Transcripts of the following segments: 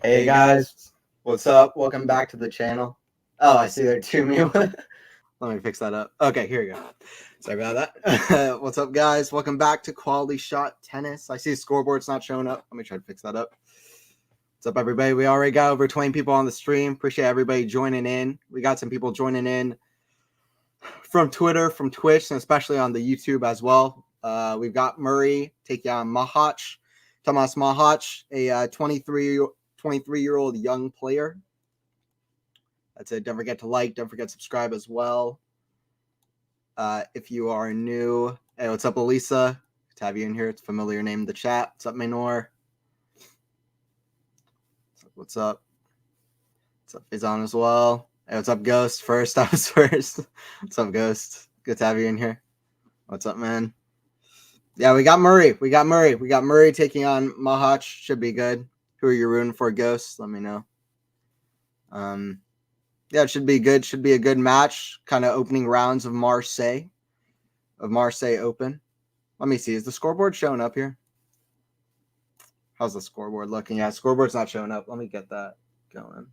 Hey guys, what's up? Welcome back to the channel. Oh, I see there are two me. Let me fix that up. Okay, here we go. Sorry about that. What's up, guys? Welcome back to Quality Shot Tennis. I see the scoreboard's not showing up. Let me try to fix that up. What's up, everybody? We already got over 20 people on the stream. Appreciate everybody joining in. We got some people joining in from Twitter, from Twitch, and especially on the YouTube as well. We've got Murray taking on Machac. Tomas Machac, a 23-year-old young player. That's it. Don't forget to like. Don't forget to subscribe as well. If you are new. Hey, what's up, Elisa? Good to have you in here. It's a familiar name in the chat. What's up, Minor? What's up? What's up, Fizan as well? Hey, what's up, Ghost? First, I was first. What's up, Ghost? Good to have you in here. What's up, man? Yeah, we got Murray. We got Murray taking on Machac. Should be good. Who are you rooting for, Ghost? Let me know. Yeah, it should be good. Should be a good match. Kind of opening rounds of Marseille Open. Let me see. Is the scoreboard showing up here? How's the scoreboard looking? Yeah, scoreboard's not showing up. Let me get that going.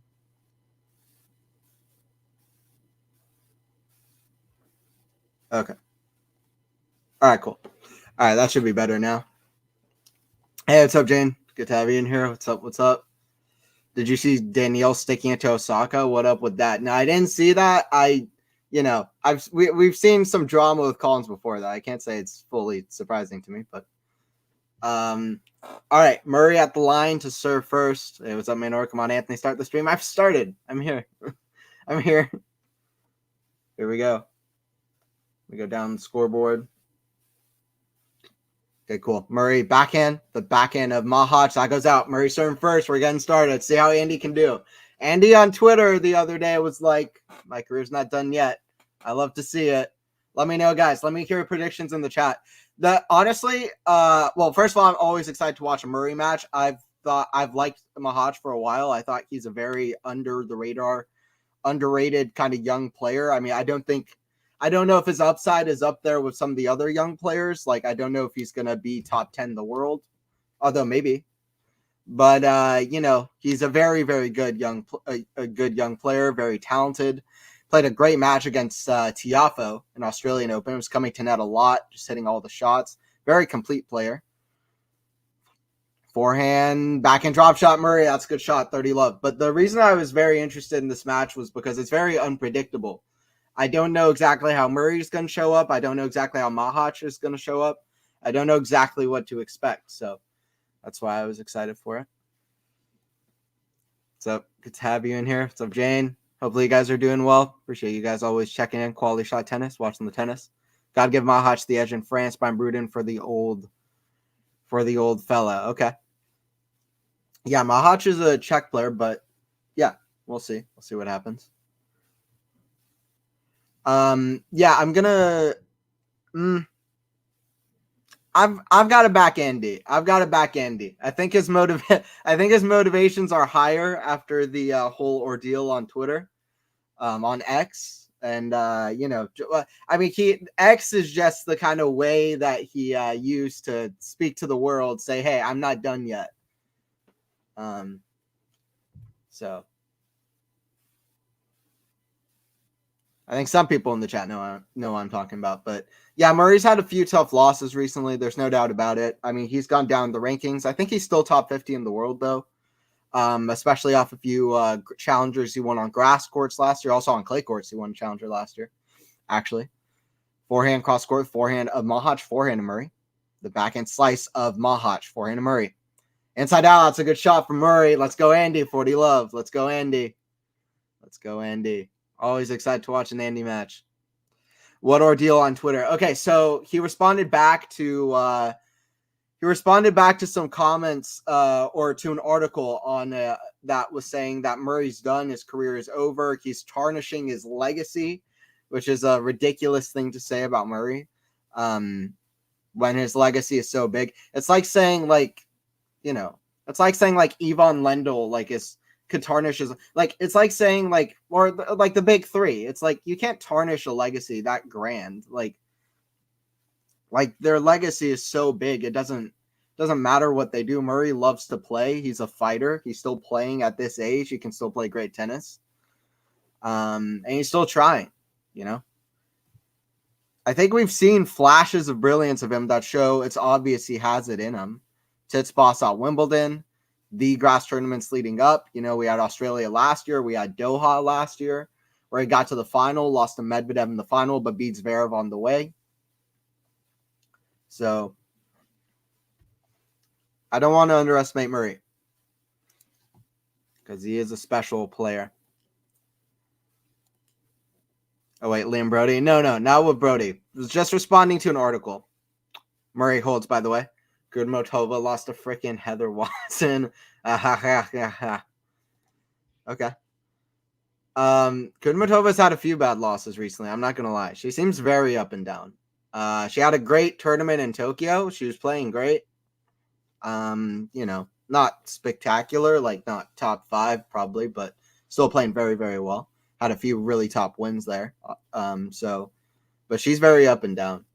Okay. All right, cool. All right, that should be better now. Hey, what's up, Jane? Good to have you in here. What's up? What's up? Did you see Danielle sticking it to Osaka? What up with that? No, I didn't see that. We've seen some drama with Collins before that. I can't say it's fully surprising to me, but all right, Murray at the line to serve first. Hey, what's up, Manor? Come on, Anthony, start the stream. I've started. I'm here. I'm here. Here we go. We go down the scoreboard. Okay, cool. Murray backhand, the backhand of Machac. That goes out. Murray serving first. We're getting started. See how Andy can do. Andy on Twitter the other day was like, my career's not done yet. I love to see it. Let me know, guys. Let me hear predictions in the chat. Honestly, well, first of all, I'm always excited to watch a Murray match. I've liked Machac for a while. I thought he's a very under the radar, underrated kind of young player. I mean, I don't know if his upside is up there with some of the other young players. Like, I don't know if he's going to be top 10 in the world, although maybe. But, he's a very, very good young player, very talented. Played a great match against Tiafoe in Australian Open. Was coming to net a lot, just hitting all the shots. Very complete player. Forehand, backhand drop shot, Murray. That's a good shot, 30 love. But the reason I was very interested in this match was because it's very unpredictable. I don't know exactly how Murray's going to show up. I don't know exactly how Machac is going to show up. I don't know exactly what to expect. So that's why I was excited for it. What's up? Good to have you in here. What's up, Jane? Hopefully you guys are doing well. Appreciate you guys always checking in. Quality Shot Tennis, watching the tennis. Got to give Machac the edge in France, but I'm rooting for the old fella. Okay. Yeah, Machac is a Czech player, but yeah, we'll see. We'll see what happens. Yeah, I'm gonna. I've got to back Andy. I think his motivations are higher after the whole ordeal on Twitter, on X, and I mean, X is just the kind of way that he used to speak to the world, say, "Hey, I'm not done yet." So. I think some people in the chat know what I'm talking about. But yeah, Murray's had a few tough losses recently. There's no doubt about it. I mean, he's gone down the rankings. I think he's still top 50 in the world, though, especially off a few challengers he won on grass courts last year. Also on clay courts, he won a challenger last year, actually. Forehand cross court, forehand of Machac, forehand of Murray. The backhand slice of Machac, forehand of Murray. Inside out, that's a good shot from Murray. Let's go, Andy. 40 love. Let's go, Andy. Let's go, Andy. Always excited to watch an Andy match. What ordeal on Twitter? Okay, so he responded back to some comments or to an article on that was saying that Murray's done, his career is over, he's tarnishing his legacy, which is a ridiculous thing to say about Murray. When his legacy is so big, it's like saying Ivan Lendl could tarnish his, it's like saying the big three. It's like you can't tarnish a legacy that grand. Like their legacy is so big, it doesn't Doesn't matter what they do. Murray loves to play. He's a fighter. He's still playing at this age. He can still play great tennis. And he's still trying, you know. I think we've seen flashes of brilliance of him that show it's obvious he has it in him. Tsitsipas at Wimbledon, the grass tournaments leading up. You know, we had Australia last year. We had Doha last year, where he got to the final, lost to Medvedev in the final, but beats Zverev on the way. So I don't want to underestimate Murray because he is a special player. Oh, wait, Liam Brody? No, not with Brody. I was just responding to an article. Murray holds, by the way. Gudmotova lost to freaking Heather Watson. Okay. Gudmotova's had a few bad losses recently. I'm not going to lie. She seems very up and down. She had a great tournament in Tokyo. She was playing great. You know, not spectacular, like not top 5 probably, but still playing very, very well. Had a few really top wins there. But she's very up and down.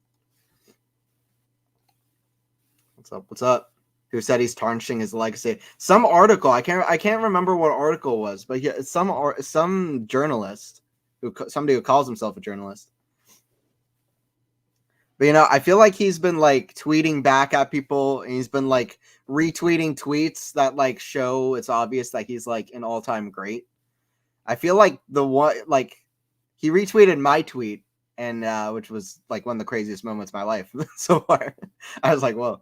What's up? Who said he's tarnishing his legacy? Some article. I can't remember what article it was, but yeah, some journalist somebody who calls himself a journalist. But, you know, I feel like he's been, like, tweeting back at people, and he's been, like, retweeting tweets that, like, show it's obvious that he's, like, an all-time great. I feel like he retweeted my tweet, and which was, like, one of the craziest moments of my life so far. I was like, whoa.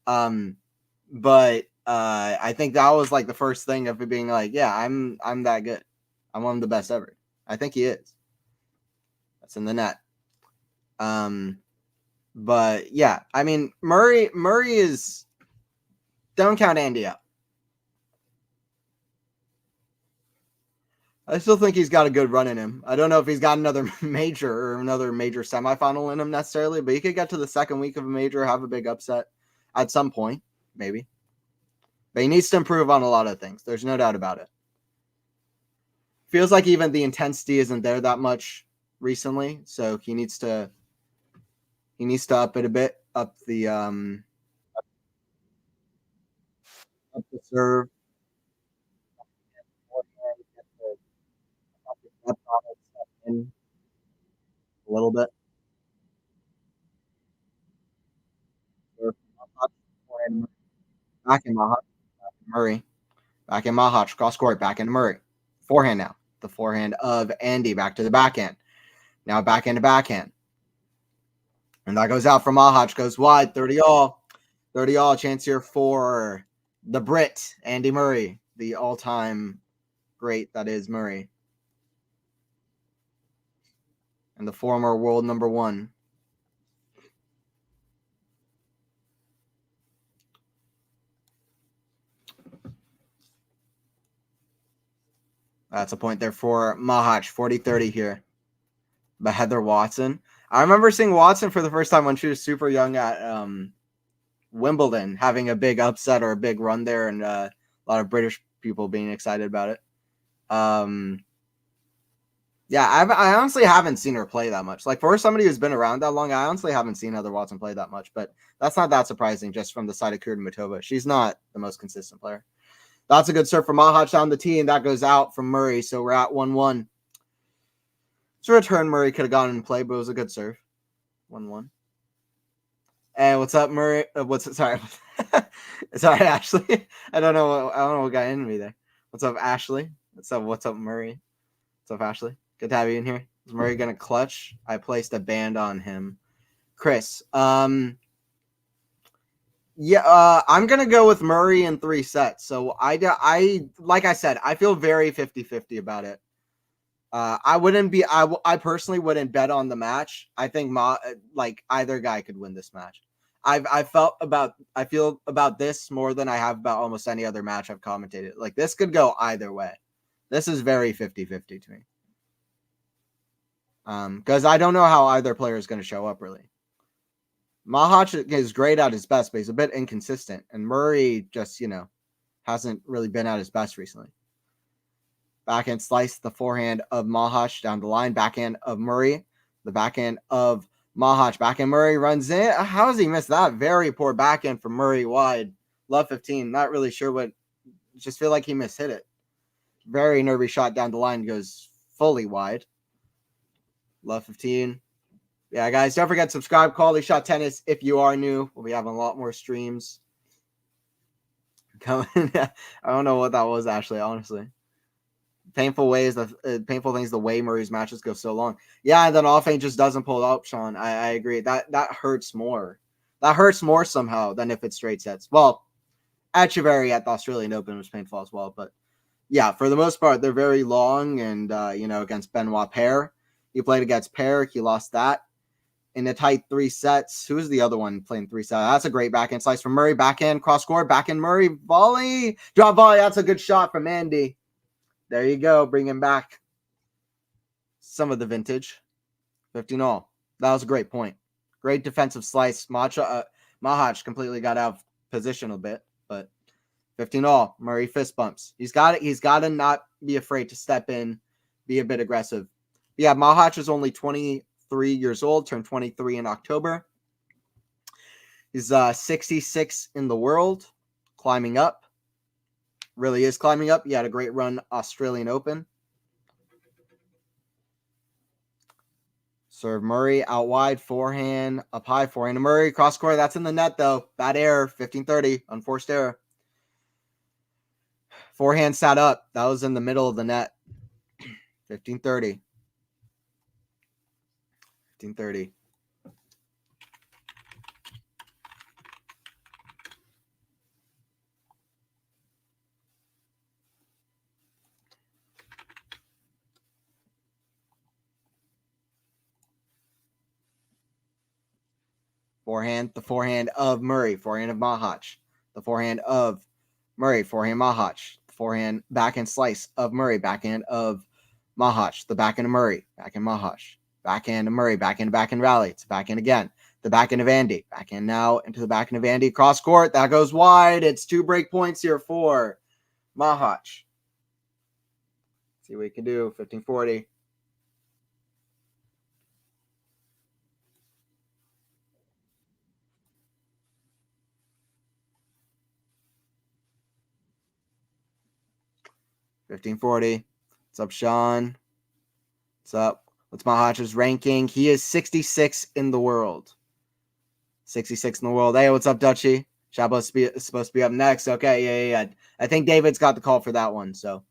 But I think that was, like, the first thing of it being like, yeah, I'm that good. I'm one of the best ever. I think he is. That's in the net. But yeah, I mean, Murray is, don't count Andy out. I still think he's got a good run in him. I don't know if he's got another major or another major semifinal in him necessarily, but he could get to the second week of a major, have a big upset at some point, maybe. But he needs to improve on a lot of things. There's no doubt about it. Feels like even the intensity isn't there that much recently, so he needs to up it a bit, up the serve, in a little bit. Back in Murray. Back in Machac, cross court, back into Murray. Forehand now. The forehand of Andy back to the backhand. Now backhand to backhand. And that goes out from Machac, goes wide, 30 all. 30 all, chance here for the Brit, Andy Murray, the all-time great that is Murray. And the former world number 1. That's a point there for Machac, 40-30 here. But Heather Watson. I remember seeing Watson for the first time when she was super young at Wimbledon, having a big upset or a big run there, and a lot of British people being excited about it. Yeah, I honestly haven't seen her play that much. Like, for somebody who's been around that long, I honestly haven't seen Heather Watson play that much. But that's not that surprising just from the side of Gudmotova. She's not the most consistent player. That's a good serve from Machac down the tee, and that goes out from Murray. So we're at 1-1. It's a return Murray could have gone and played, but it was a good serve. 1-1. Hey, what's up, Murray? Sorry, sorry, Ashley. I don't know what got into me there. What's up, Ashley? What's up, Murray? What's up, Ashley? Good to have you in here. Is Murray gonna clutch? I placed a band on him. Chris, yeah, I'm gonna go with Murray in 3 sets. So I like I said, I feel very 50-50 about it. I personally wouldn't bet on the match. I think either guy could win this match. I feel about this more than I have about almost any other match I've commentated. Like, this could go either way. This is very 50-50 to me. Because I don't know how either player is going to show up, really. Machac is great at his best, but he's a bit inconsistent. And Murray just, hasn't really been at his best recently. Backhand slice, the forehand of Machac down the line. Backhand of Murray. The backhand of Machac backhand. Murray runs in. How has he missed that? Very poor backhand from Murray wide. Love 15. Not really sure what. Just feel like he mishit it. Very nervy shot down the line. Goes fully wide. Love 15. Yeah, guys, don't forget to subscribe. Quality Shot Tennis if you are new. We'll be having a lot more streams coming. I don't know what that was actually, honestly. Painful things the way Murray's matches go so long. Yeah, and then offhand just doesn't pull up, Sean. I agree. That hurts more. That hurts more somehow than if it's straight sets. Well, Echeverry at the Australian Open was painful as well, but yeah, for the most part, they're very long. And against Benoit Paire, he played against Paire. He lost that in a tight 3 sets. Who's the other one playing 3 sets? That's a great backhand slice from Murray. Backhand cross court. Backhand Murray volley. Drop volley. That's a good shot from Andy. There you go. Bring him back. Some of the vintage. 15-all. That was a great point. Great defensive slice. Machac completely got out of position a bit, but 15-all. Murray fist bumps. He's got to not be afraid to step in, be a bit aggressive. But yeah, Machac is only 23 years old, turned 23 in October. He's 66 in the world, climbing up. Really is climbing up. He had a great run Australian Open. Serve Murray out wide, forehand, up high, forehand to Murray, cross court. That's in the net though. Bad error, 15-30, unforced error. Forehand sat up. That was in the middle of the net. 15-30. 15-30. Forehand, the forehand of Murray, forehand of Machac. The forehand of Murray, forehand Machac. The forehand backhand slice of Murray, backhand of Machac. The backhand of Murray, backhand Machac. Backhand of Murray, backhand rally. It's backhand again. The backhand of Andy. Backhand now into the backhand of Andy. Cross court. That goes wide. It's 2 break points here for Machac. See what he can do. 15-40. $15.40. What's up, Sean? What's up? What's Mahac's ranking? He is 66 in the world. 66 in the world. Hey, what's up, Dutchy? Shaba's supposed to be up next. Okay, yeah. I think David's got the call for that one. So,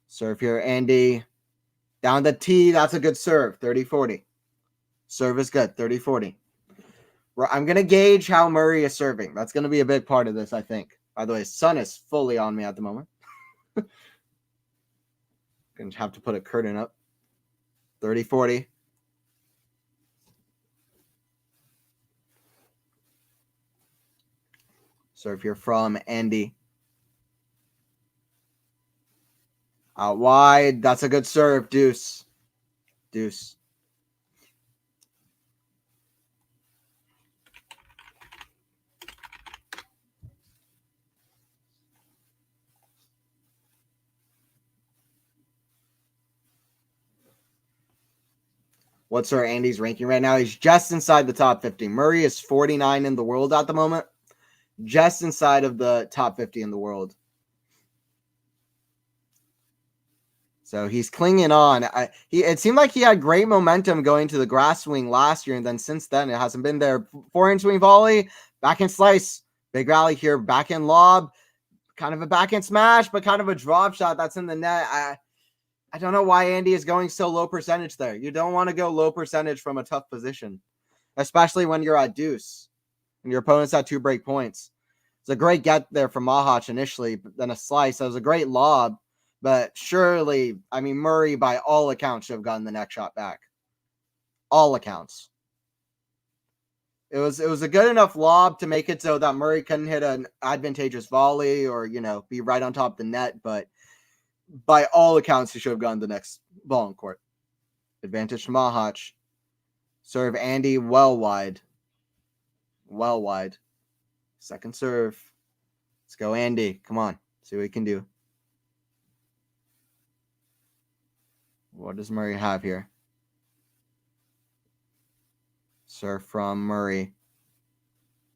serve here, Andy. Down the tee. That's a good serve. 30-40. Serve is good. 30-40. I'm going to gauge how Murray is serving. That's going to be a big part of this, I think. By the way, sun is fully on me at the moment. Going to have to put a curtain up. 30-40. Serve here from Andy. Out wide. That's a good serve. Deuce. What's our Andy's ranking right now? He's just inside the top 50. Murray is 49 in the world at the moment. Just inside of the top 50 in the world. So he's clinging on. It seemed like he had great momentum going to the grass swing last year, and then since then it hasn't been there. Forehand swing volley, backhand slice, big rally here, backhand lob, kind of a backhand smash, but kind of a drop shot that's in the net. I don't know why Andy is going so low percentage there. You don't want to go low percentage from a tough position, especially when you're at deuce and your opponent's at 2 break points. It's a great get there from Machac initially, but then a slice. That was a great lob, but surely, Murray, by all accounts, should have gotten the next shot back. All accounts. It was a good enough lob to make it so that Murray couldn't hit an advantageous volley or, be right on top of the net, but by all accounts, he should have gotten the next ball in court. Advantage to Machac. Serve Andy well wide. Second serve. Let's go, Andy. Come on. See what he can do. What does Murray have here? Serve from Murray.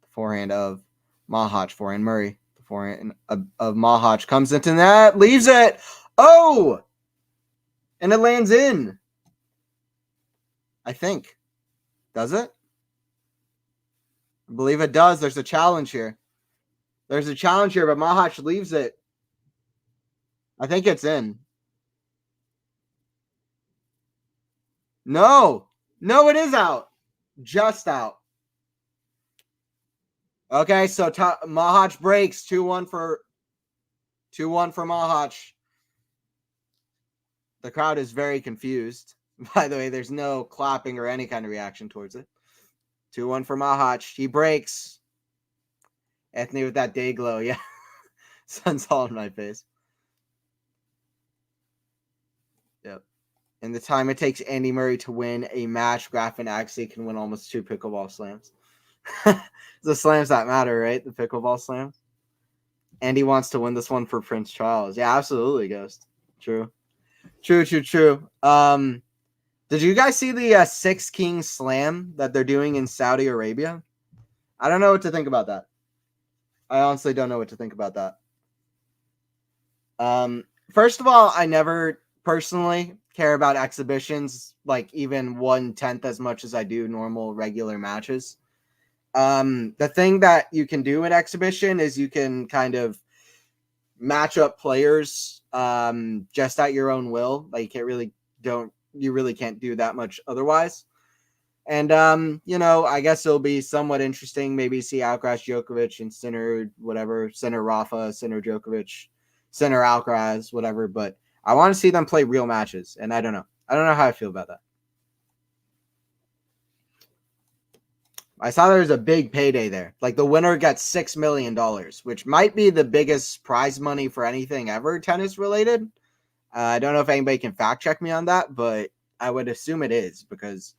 The forehand of Machac. Forehand Murray. The forehand of Machac comes into net. Leaves it. Oh! And it lands in. I think. Does it? I believe it does. There's a challenge here. There's a challenge here, but Machac leaves it. I think it's in. No. No, it is out. Just out. Okay, so Machac breaks 2-1 for Machac. The crowd is very confused. By the way, there's no clapping or any kind of reaction towards it. 2-1 for Machac. He breaks. Anthony with that day glow. Yeah. Sun's all in my face. Yep. In the time it takes Andy Murray to win a match, Graf and Agassi can win almost 2 pickleball slams. The slams that matter, right? The pickleball slams. Andy wants to win this one for Prince Charles. Yeah, absolutely, Ghost. True. Did you guys see the Six Kings Slam that they're doing in Saudi Arabia? I don't know what to think about that. I honestly don't know what to think about that. First of all, I never personally care about exhibitions like even 1/10 as much as I do normal regular matches. The thing that you can do in exhibition is you can kind of match up players just at your own will. Like you really can't do that much otherwise. And I guess it'll be somewhat interesting. Maybe see Alcaraz, Djokovic, and Sinner, whatever, Sinner Rafa, Sinner Djokovic, Sinner Alcaraz, whatever. But I want to see them play real matches, and I don't know how I feel about that. I saw there was a big payday there. Like the winner gets $6 million, which might be the biggest prize money for anything ever tennis related. I don't know if anybody can fact check me on that, but I would assume it is because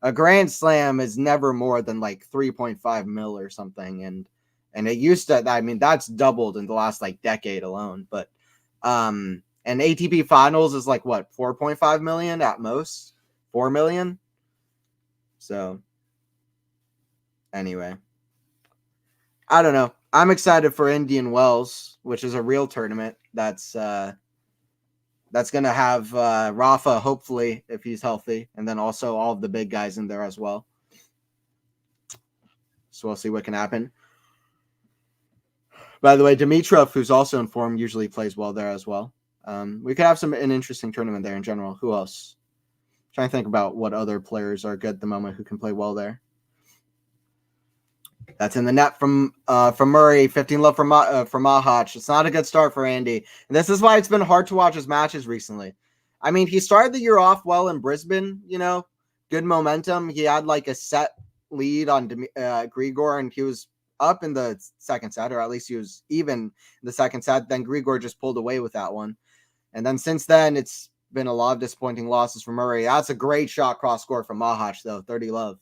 a Grand Slam is never more than like 3.5 mil or something. And it used to, I mean, that's doubled in the last like decade alone. But and ATP finals is like what, 4.5 million at most, 4 million. So anyway, I don't know. I'm excited for Indian Wells, which is a real tournament. That's going to have Rafa, hopefully, if he's healthy, and then also all of the big guys in there as well. So we'll see what can happen. By the way, Dimitrov, who's also in form, usually plays well there as well. We could have an interesting tournament there in general. Who else? I'm trying to think about what other players are good at the moment who can play well there. That's in the net from Murray. 15 love for Machac. It's not a good start for Andy. And this is why it's been hard to watch his matches recently. I mean, he started the year off well in Brisbane, good momentum. He had like a set lead on Grigor, and he was up in the second set, or at least he was even in the second set. Then Grigor just pulled away with that one. And then since then, it's been a lot of disappointing losses for Murray. That's a great shot cross score from Machac, though. 30 love.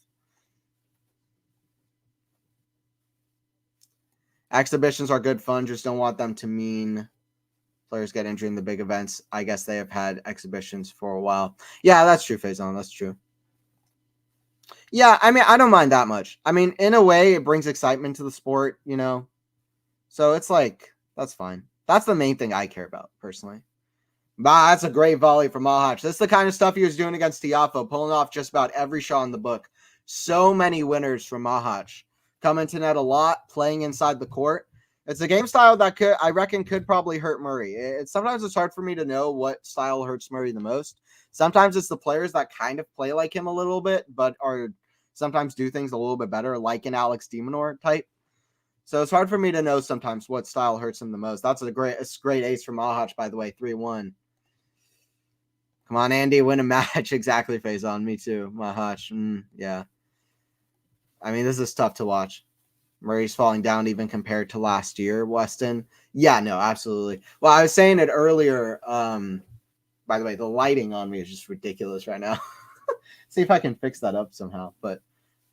Exhibitions are good fun, just don't want them to mean players get injured in the big events. I guess they have had exhibitions for a while. Yeah, that's true, Faison. That's true. Yeah, I mean, I don't mind that much. I mean, in a way, it brings excitement to the sport, So it's like, that's fine. That's the main thing I care about, personally. But that's a great volley from Machac. This is the kind of stuff he was doing against Tiafoe, pulling off just about every shot in the book. So many winners from Machac. Coming to net a lot, playing inside the court. It's a game style that I reckon could probably hurt Murray. Sometimes it's hard for me to know what style hurts Murray the most. Sometimes it's the players that kind of play like him a little bit, but are sometimes do things a little bit better, like an Alex de Minaur type. So it's hard for me to know sometimes what style hurts him the most. That's a great ace from Machac, by the way, 3-1. Come on, Andy, win a match. Exactly, Faison. Me too. Machac. Yeah. I mean, this is tough to watch. Murray's falling down even compared to last year, Weston. Yeah, no, absolutely. Well, I was saying it earlier. By the way, the lighting on me is just ridiculous right now. See if I can fix that up somehow. But,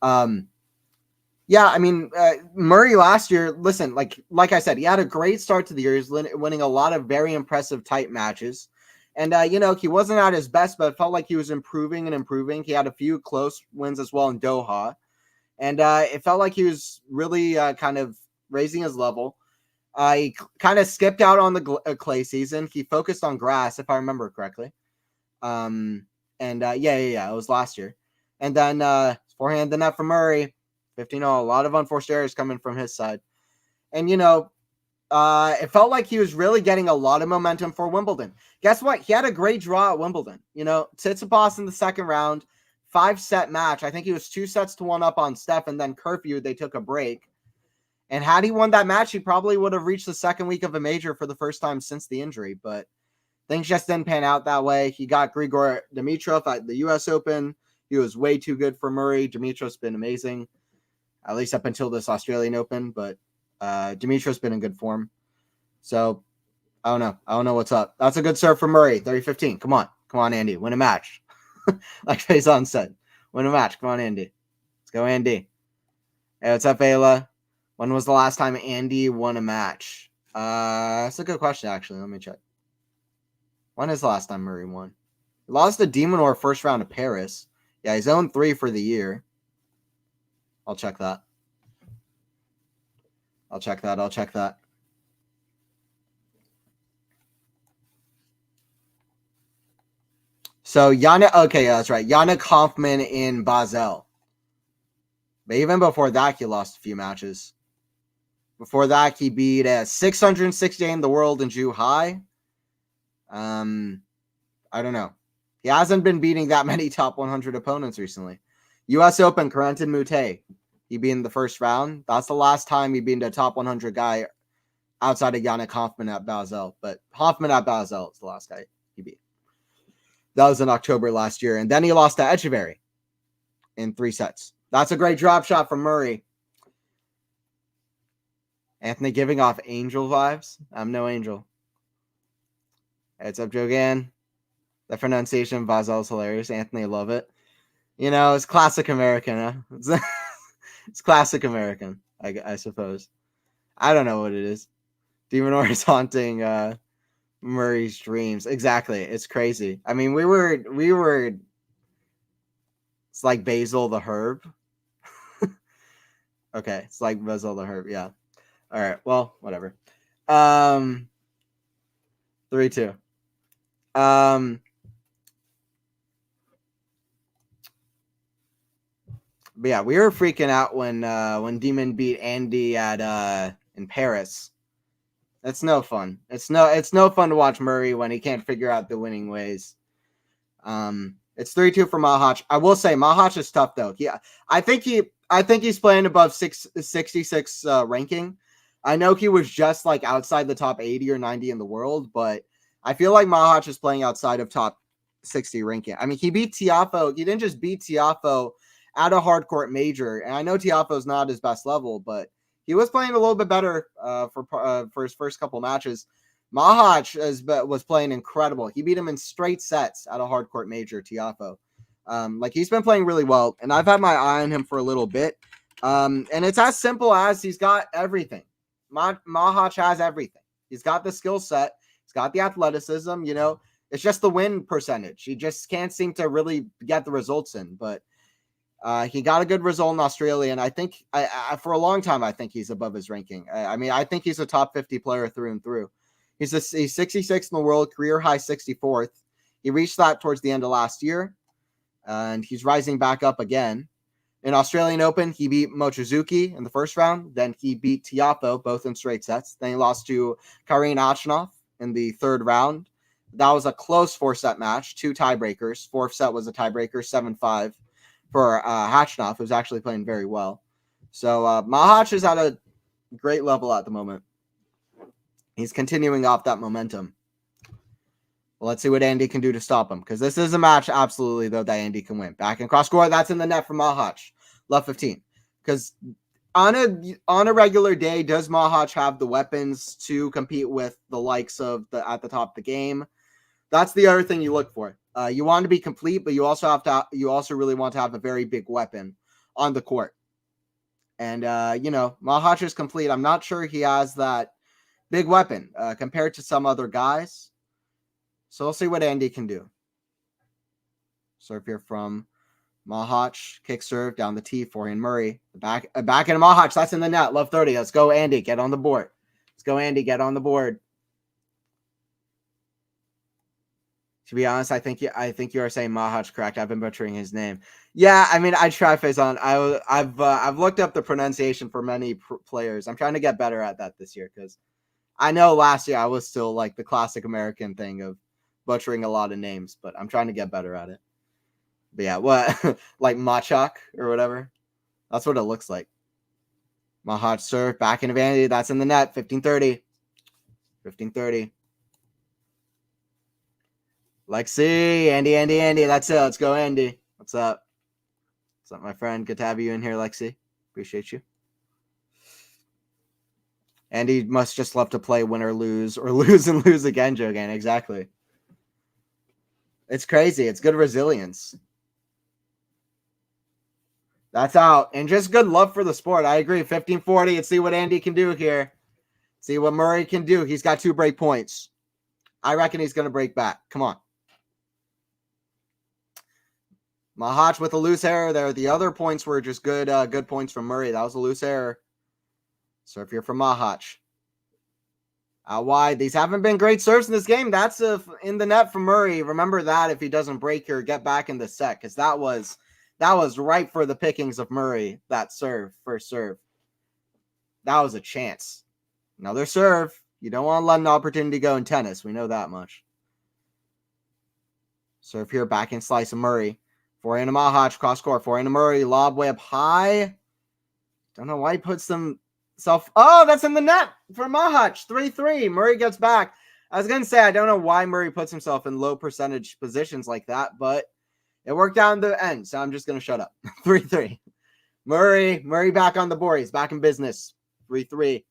yeah, I mean, Murray last year, listen, like I said, he had a great start to the year. He's winning a lot of very impressive tight matches. And, he wasn't at his best, but it felt like he was improving. He had a few close wins as well in Doha. And it felt like he was really kind of raising his level. He kind of skipped out on the clay season. He focused on grass, if I remember correctly. And it was last year. And then forehand the net for Murray, 15-0. A lot of unforced errors coming from his side. And, it felt like he was really getting a lot of momentum for Wimbledon. Guess what? He had a great draw at Wimbledon. Tsitsipas in the second round, 5-set match. I think he was 2-1 up on Steph, and then curfew, they took a break. And had he won that match, he probably would have reached the second week of a major for the first time since the injury. But things just didn't pan out that way. He got Grigor Dimitrov at the U.S. Open. He was way too good for Murray. Dimitrov's been amazing, at least up until this Australian Open. But Dimitrov's been in good form. So, I don't know. I don't know what's up. That's a good serve for Murray. 30-15. Come on, Andy. Win a match. Like Faison said. Win a match. Come on, Andy. Let's go, Andy. Hey, what's up, Ayla? When was the last time Andy won a match? That's a good question, actually. Let me check. When is the last time Murray won? He lost to Demonor first round of Paris. Yeah, he's 0-3 for the year. I'll check that. So, that's right. Yannick Hoffman in Basel. But even before that, he lost a few matches. Before that, he beat 668 in the world in Zhuhai. I don't know. He hasn't been beating that many top 100 opponents recently. U.S. Open, Corentin Moutet. He beat in the first round. That's the last time he beat a top 100 guy outside of Yannick Hoffman at Basel. But Hoffman at Basel is the last guy he beat. That was in October last year. And then he lost to Echeverry in 3 sets. That's a great drop shot from Murray. Anthony giving off angel vibes. I'm no angel. It's up, Jogan. The pronunciation of Basel is hilarious. Anthony, I love it. It's classic American. Huh? It's classic American, I suppose. I don't know what it is. Demonor is haunting Murray's dreams. Exactly. It's crazy. I mean, we were. It's like Basil the Herb. Okay, it's like Basil the Herb. Yeah. All right. Well, whatever. 3-2. But yeah, we were freaking out when Demon beat Andy at in Paris. That's no fun. It's no fun to watch Murray when he can't figure out the winning ways. It's 3-2 for Machac. I will say Machac is tough though. Yeah, I think he's playing above 66 ranking. I know he was just like outside the top 80 or 90 in the world, but I feel like Machac is playing outside of top 60 ranking. I mean, he beat Tiafoe. He didn't just beat Tiafoe at a hardcourt major, and I know Tiafoe's not his best level, but he was playing a little bit better for his first couple matches. Machac was playing incredible. He beat him in straight sets at a hardcourt major, Tiafoe. He's been playing really well, and I've had my eye on him for a little bit. And it's as simple as he's got everything. Machac has everything. He's got the skill set. He's got the athleticism. It's just the win percentage. He just can't seem to really get the results in, but he got a good result in Australia, and I think for a long time I think he's above his ranking. I think he's a top 50 player through and through. He's 66th in the world, career high 64th. He reached that towards the end of last year, and he's rising back up again. In Australian Open, he beat Mochizuki in the first round. Then he beat Tiafoe, both in straight sets. Then he lost to Karin Achnov in the third round. That was a close 4-set match, 2 tiebreakers. Fourth set was a tiebreaker, 7-5 for Achnov, who's actually playing very well. So Machac is at a great level at the moment. He's continuing off that momentum. Well, let's see what Andy can do to stop him, because this is a match, absolutely, though, that Andy can win. Back and cross court, that's in the net for Machac. Love 15. Because on a regular day, does Machac have the weapons to compete with the likes of at the top of the game? That's the other thing you look for. You want to be complete, but you also really want to have a very big weapon on the court. And Machac is complete. I'm not sure he has that big weapon compared to some other guys. So we'll see what Andy can do. Serve here from Machac, kick serve, down the tee, forehand Murray. Back into Machac, that's in the net. Love 30. Let's go, Andy. Get on the board. Let's go, Andy. Get on the board. To be honest, I think you are saying Machac correct. I've been butchering his name. Yeah, I mean, I try face on. I've looked up the pronunciation for many players. I'm trying to get better at that this year because I know last year I was still like the classic American thing of butchering a lot of names, but I'm trying to get better at it. But yeah, what like Machac or whatever? That's what it looks like. Machac serve, back into Vanity. That's in the net. 15-30. 15-30. Lexi, Andy. That's it. Let's go, Andy. What's up? What's up, my friend? Good to have you in here, Lexi. Appreciate you. Andy must just love to play win or lose and lose again, Jogan. Exactly. It's crazy. It's good resilience. That's out. And just good love for the sport. I agree. 15-40. Let's see what Andy can do here. See what Murray can do. He's got 2 break points. I reckon he's going to break back. Come on. Machac with a loose error there. The other points were just good points from Murray. That was a loose error. Serve here from Machac. Out wide. These haven't been great serves in this game. That's in the net from Murray. Remember that if he doesn't break here, get back in the set because that was right for the pickings of Murray, that first serve. That was a chance. Another serve. You don't want to let an opportunity go in tennis. We know that much. Serve here, backhand slice of Murray. Forehand to Machac, cross court. Forehand to Murray, lob way up high. Don't know why he puts himself. Oh, that's in the net for Machac. 3-3. Murray gets back. I was going to say, I don't know why Murray puts himself in low percentage positions like that, but it worked out in the end, so I'm just going to shut up. 3-3. Murray back on the board. He's back in business. 3-3.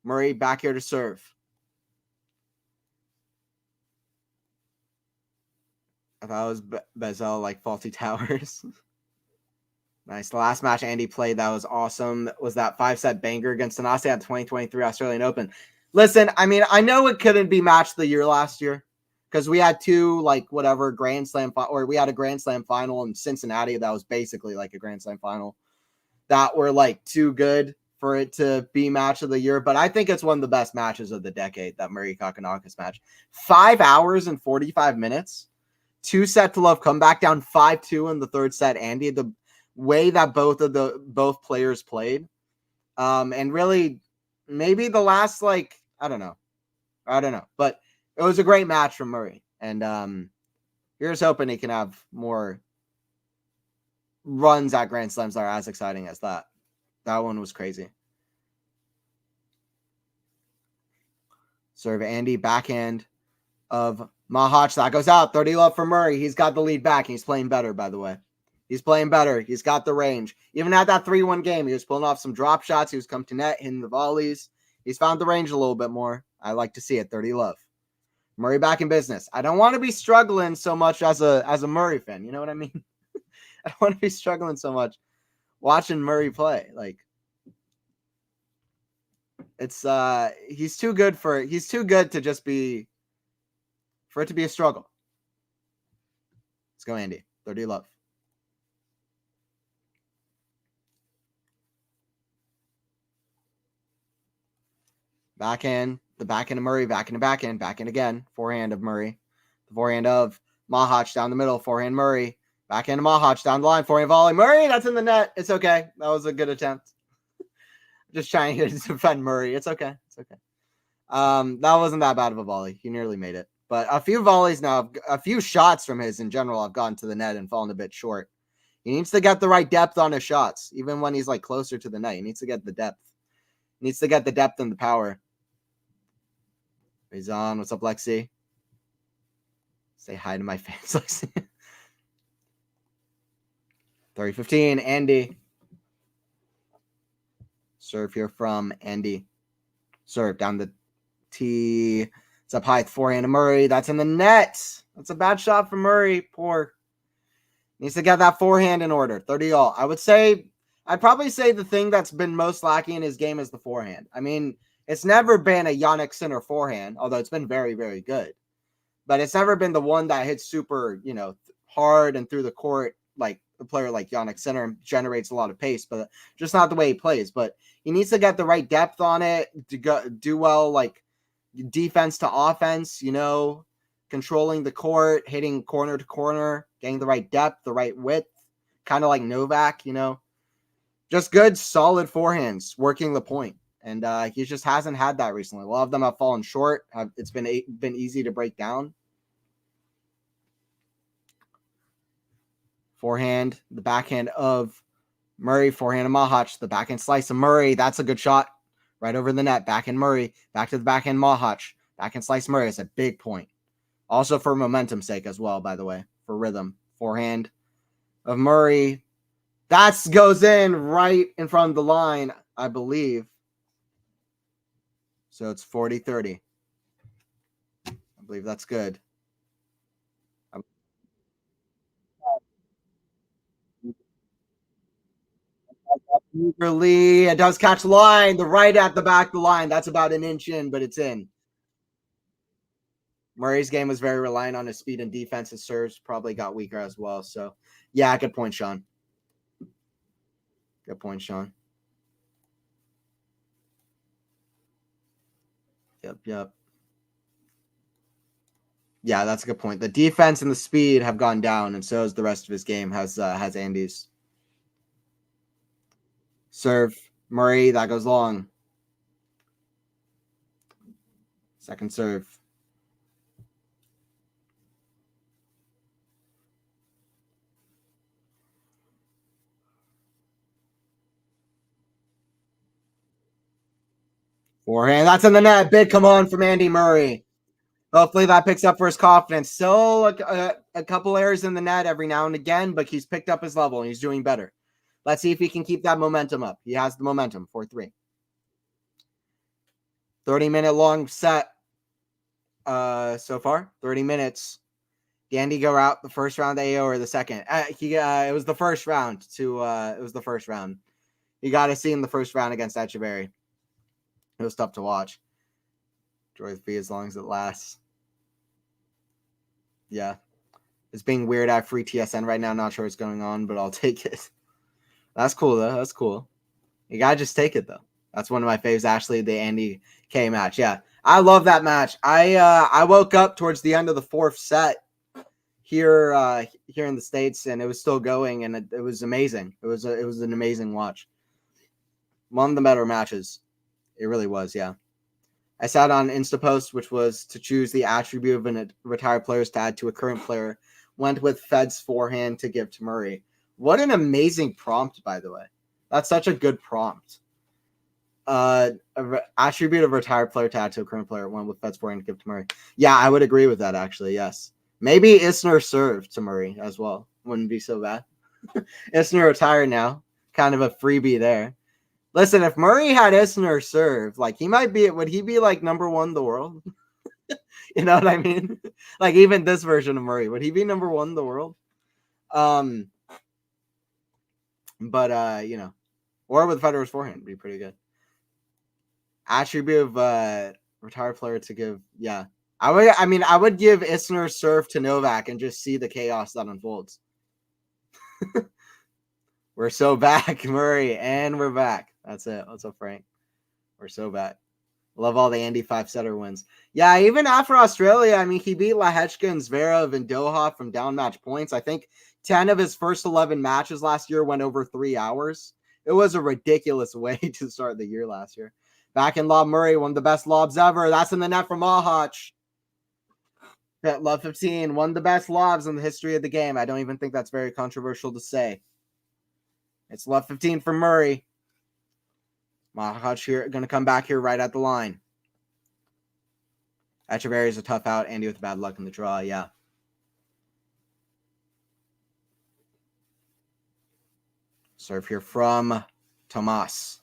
Murray back here to serve. I thought it was Bezel, like Faulty Towers. Nice. The last match Andy played that was awesome was that 5-set banger against Tomas at 2023 Australian Open. Listen, I mean, I know it couldn't be match of the year last year because we had 2, like, whatever, Grand Slam, or we had a Grand Slam final in Cincinnati that was basically like a Grand Slam final that were, like, too good for it to be match of the year. But I think it's one of the best matches of the decade, that Murray Kokkinakis match. 5 hours and 45 minutes. 2-set to love, come back down 5-2 in the third set. Andy, the way that both players played, and really maybe the last, like, I don't know, but it was a great match from Murray, and here's hoping he can have more runs at Grand Slams that are as exciting as that. That one was crazy. Serve Andy, backhand of Machac. That goes out. 30 love for Murray. He's got the lead back. He's playing better, by the way. He's playing better. He's got the range. Even at that 3-1 game, he was pulling off some drop shots. He was coming to net, hitting the volleys. He's found the range a little bit more. I like to see it. 30 love. Murray back in business. I don't want to be struggling so much as a Murray fan. You know what I mean? I don't want to be struggling so much watching Murray play. Like, it's he's too good to just be, for it to be a struggle. Let's go, Andy. 30 love. Backhand, the backhand of Murray, backhand again. Forehand of Murray. The forehand of Machac down the middle. Forehand Murray. Backhand of Machac down the line. Forehand volley. Murray, that's in the net. It's okay. That was a good attempt. Just trying to defend Murray. It's okay. That wasn't that bad of a volley. He nearly made it. But a few volleys now, a few shots from his in general have gone to the net and fallen a bit short. He needs to get the right depth on his shots, even when he's like closer to the net. He needs to get the depth. He needs to get the depth and the power. He's on. What's up, Lexi? Say hi to my fans, Lexi. 30-15, Andy. Serve here from Andy. Serve down the tee. It's up high. Forehand to Murray. That's in the net. That's a bad shot from Murray. Poor. Needs to get that forehand in order. 30 all. I'd probably say the thing that's been most lacking in his game is the forehand. I mean, it's never been a Yannick Sinner forehand, although it's been very, very good. But it's never been the one that hits super, hard and through the court, like a player like Yannick Sinner generates a lot of pace, but just not the way he plays. But he needs to get the right depth on it to do well, like defense to offense, controlling the court, hitting corner to corner, getting the right depth, the right width, kind of like Novak, just good, solid forehands, working the point. And he just hasn't had that recently. A lot of them have fallen short. It's been easy to break down. Forehand, the backhand of Murray, forehand of Machac, the backhand slice of Murray. That's a good shot. Right over the net. Backhand Murray. Back to the backhand Machac. Backhand slice Murray is a big point. Also for momentum's sake as well, by the way. For rhythm. Forehand of Murray. That goes in right in front of the line, I believe. So it's 40-30. I believe that's good. Eagerly, it does catch line. The right at the back of the line. That's about an inch in, but it's in. Murray's game was very reliant on his speed and defense. His serves probably got weaker as well. So, yeah, good point, Sean. Good point, Sean. Yep. Yeah, that's a good point. The defense and the speed have gone down, and so has the rest of his game. Has Andy's serve Murray that goes long. Second serve. Forehand. That's in the net. Big come on from Andy Murray. Hopefully that picks up for his confidence. Still a couple errors in the net every now and again, but he's picked up his level and he's doing better. Let's see if he can keep that momentum up. He has the momentum. 4-3. 30-minute long set so far. 30 minutes. Did Andy go out the first round AO or the second? It was the first round. It was the first round. You got to see him the first round against Echeverry. It was tough to watch. Enjoy the fee as long as it lasts. Yeah. It's being weird. I have free TSN right now. Not sure what's going on, but I'll take it. That's cool, though. That's cool. You got to just take it, though. That's one of my faves, actually, the Andy K match. Yeah. I love that match. I woke up towards the end of the fourth set here in the States, and it was still going, and it was amazing. It was an amazing watch. One of the better matches. It really was, yeah. I said on Instapost, which was to choose the attribute of a retired players to add to a current player, went with Fed's forehand to give to Murray. What an amazing prompt, by the way. That's such a good prompt. Attribute of a retired player to add to a current player, went with Fed's forehand to give to Murray. Yeah, I would agree with that, actually, yes. Maybe Isner served to Murray as well. Wouldn't be so bad. Isner retired now. Kind of a freebie there. Listen, if Murray had Isner serve, like would he be like number one in the world? You know what I mean? Like even this version of Murray, would he be number one in the world? But or with Federer's forehand would be pretty good. Attribute of retired player to give, yeah. I would give Isner serve to Novak and just see the chaos that unfolds. We're so back, Murray, and we're back. That's it. What's up, Frank? We're so back. Love all the Andy 5-setter wins. Yeah, even after Australia, I mean, he beat Lehechka and Zverev and Doha from down match points. I think 10 of his first 11 matches last year went over 3 hours. It was a ridiculous way to start the year last year. Back in lob Murray, one of the best lobs ever. That's in the net from Machac. That love 15, one of the best lobs in the history of the game. I don't even think that's very controversial to say. It's love 15 for Murray. Machac here, going to come back here right at the line. Echeverry is a tough out. Andy with bad luck in the draw, yeah. Serve here from Tomas.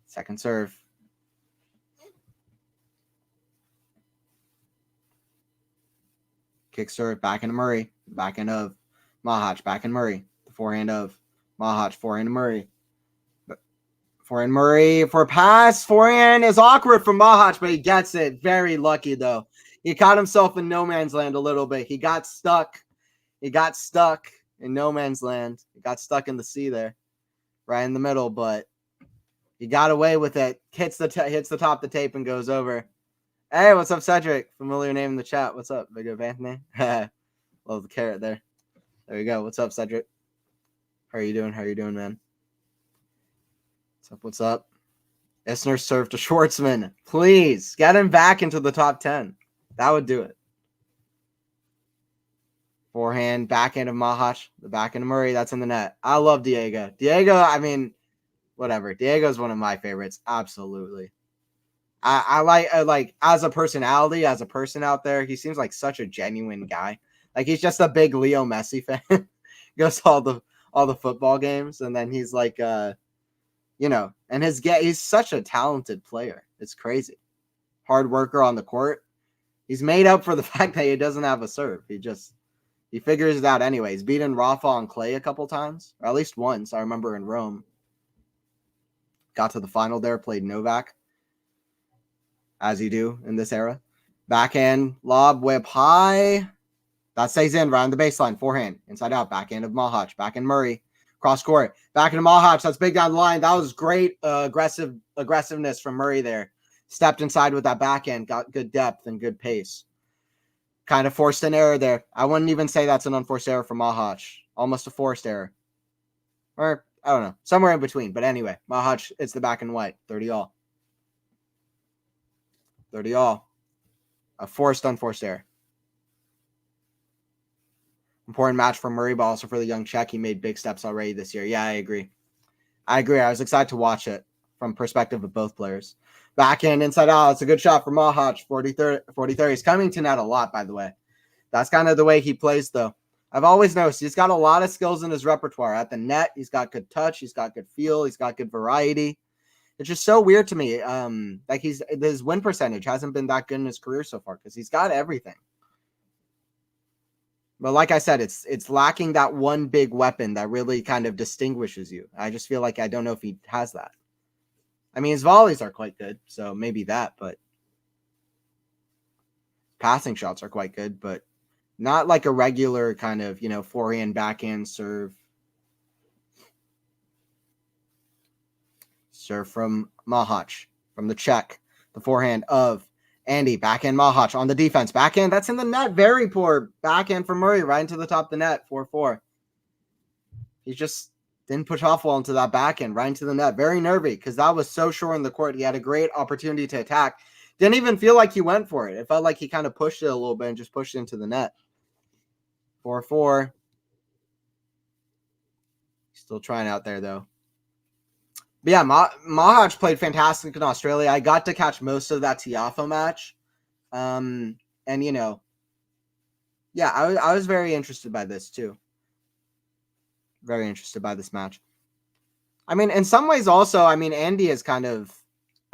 Second serve. Kick serve, back into Murray. Back end of Machac, back in Murray. The forehand of Machac, forehand of Murray. Forehand Murray for pass. Forehand is awkward from Machac, but he gets it. Very lucky, though. He caught himself in no man's land a little bit. He got stuck. He got stuck in no man's land. He got stuck in the sea there, right in the middle, but he got away with it. Hits the top of the tape and goes over. Hey, what's up, Cedric? Familiar name in the chat. What's up, Big Up Anthony? Love the carrot there. There you go. What's up, Cedric? How are you doing? How are you doing, man? What's up? What's up? Isner served to Schwartzman. Please get him back into the top 10. That would do it. Forehand, backhand of Machac, the backhand of Murray. That's in the net. I love Diego. Diego, I mean, whatever. Diego's one of my favorites. Absolutely. I like as a personality, as a person out there, he seems like such a genuine guy. Like he's just a big Leo Messi fan. Goes to all the football games, and then he's like you know, and he's such a talented player. It's crazy. Hard worker on the court. He's made up for the fact that he doesn't have a serve. He figures it out anyway. He's beaten Rafa on clay a couple times, or at least once. I remember in Rome. Got to the final there, played Novak. As you do in this era. Backhand, lob, whip high. That stays in, right on the baseline. Forehand, inside out. Backhand of Machac. Backhand Murray. Cross court. Backhand of Machac. That's big down the line. That was great aggressiveness from Murray there. Stepped inside with that backhand. Got good depth and good pace. Kind of forced an error there. I wouldn't even say that's an unforced error from Machac. Almost a forced error. Or, I don't know. Somewhere in between. But anyway, Machac, it's the back and white. 30 all. 30 all. A forced, unforced error. Important match for Murray, but also for the young Czech. He made big steps already this year. Yeah, I agree. I was excited to watch it from perspective of both players. Backhand, inside out. It's a good shot for Machac. 40-30. He's coming to net a lot, by the way. That's kind of the way he plays, though. I've always noticed he's got a lot of skills in his repertoire. At the net, he's got good touch. He's got good feel. He's got good variety. It's just so weird to me. Like his win percentage hasn't been that good in his career so far because he's got everything. But like I said, it's lacking that one big weapon that really kind of distinguishes you. I just feel like I don't know if he has that. I mean, his volleys are quite good, so maybe that, but passing shots are quite good, but not like a regular kind of, forehand, backhand serve. Serve from Machac, from the Czech. The forehand of Andy. Backhand Machac on the defense. Backhand, that's in the net. Very poor backhand from Murray, right into the top of the net. 4-4. He just didn't push off well into that backhand, right into the net. Very nervy because that was so short in the court. He had a great opportunity to attack. Didn't even feel like he went for it. It felt like he kind of pushed it a little bit and just pushed it into the net. 4-4. Still trying out there, though. But yeah, Machac played fantastic in Australia. I got to catch most of that Tiafoe match. And, I was very interested by this, too. Very interested by this match. I mean, in some ways also, Andy is kind of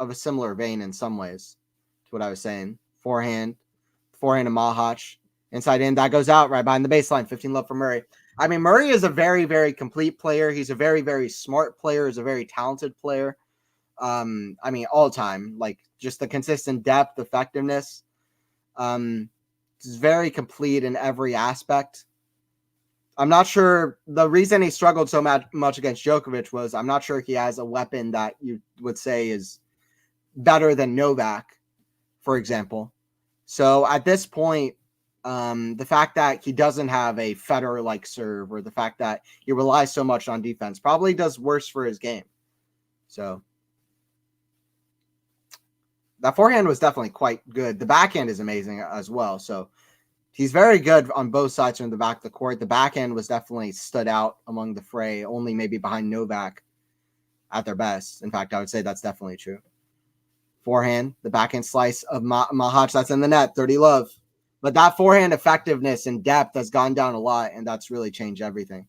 a similar vein in some ways to what I was saying. Forehand of Machac. Inside in, that goes out right behind the baseline. 15 love for Murray. Murray is a very, very complete player. He's a very, very smart player. He's a very talented player. All time, like just the consistent depth, effectiveness. He's very complete in every aspect. I'm not sure the reason he struggled so much against Djokovic was I'm not sure he has a weapon that you would say is better than Novak, for example. So at this point, the fact that he doesn't have a Federer-like serve or the fact that he relies so much on defense probably does worse for his game. So that forehand was definitely quite good. The backhand is amazing as well. So he's very good on both sides from the back of the court. The backhand was definitely stood out among the fray, only maybe behind Novak at their best. In fact, I would say that's definitely true. Forehand, the backhand slice of Machac, that's in the net, 30 love. But that forehand effectiveness and depth has gone down a lot, and that's really changed everything.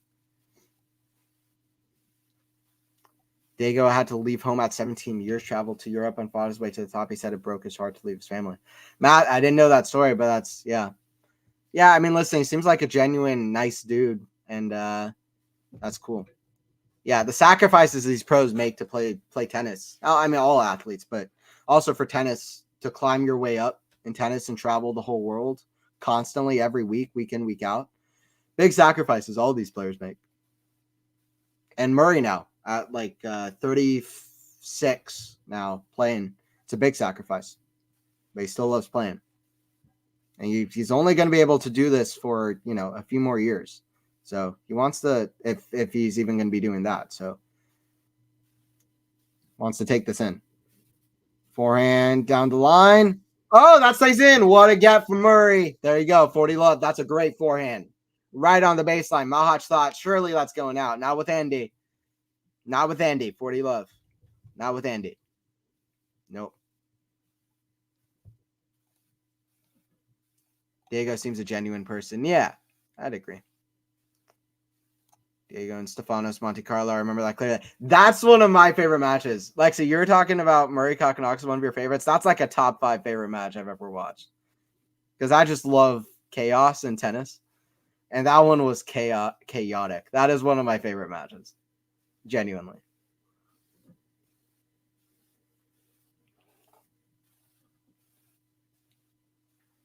Diego had to leave home at 17 years, traveled to Europe, and fought his way to the top. He said it broke his heart to leave his family. Matt, I didn't know that story, but that's, yeah. Yeah, listen, he seems like a genuine, nice dude, and that's cool. Yeah, the sacrifices these pros make to play tennis. I mean, all athletes, but also for tennis to climb your way up in tennis and travel the whole world constantly every week, week in, week out. Big sacrifices all these players make. And Murray now at like 36 now playing. It's a big sacrifice, but he still loves playing. And he's only going to be able to do this for, a few more years. So he wants to, if he's even going to be doing that. So wants to take this in. Forehand down the line. Oh, that stays in. What a get from Murray. There you go. 40 love. That's a great forehand. Right on the baseline. Machac thought, surely that's going out. Not with Andy. 40 love. Not with Andy. Nope. Diego seems a genuine person. Yeah, I'd agree. Diego and Stefanos Monte Carlo. I remember that clearly. That's one of my favorite matches. Lexi, you're talking about Murray Kokkinakis, one of your favorites. That's like a top 5 favorite match I've ever watched. Because I just love chaos in tennis. And that one was chaotic. That is one of my favorite matches. Genuinely.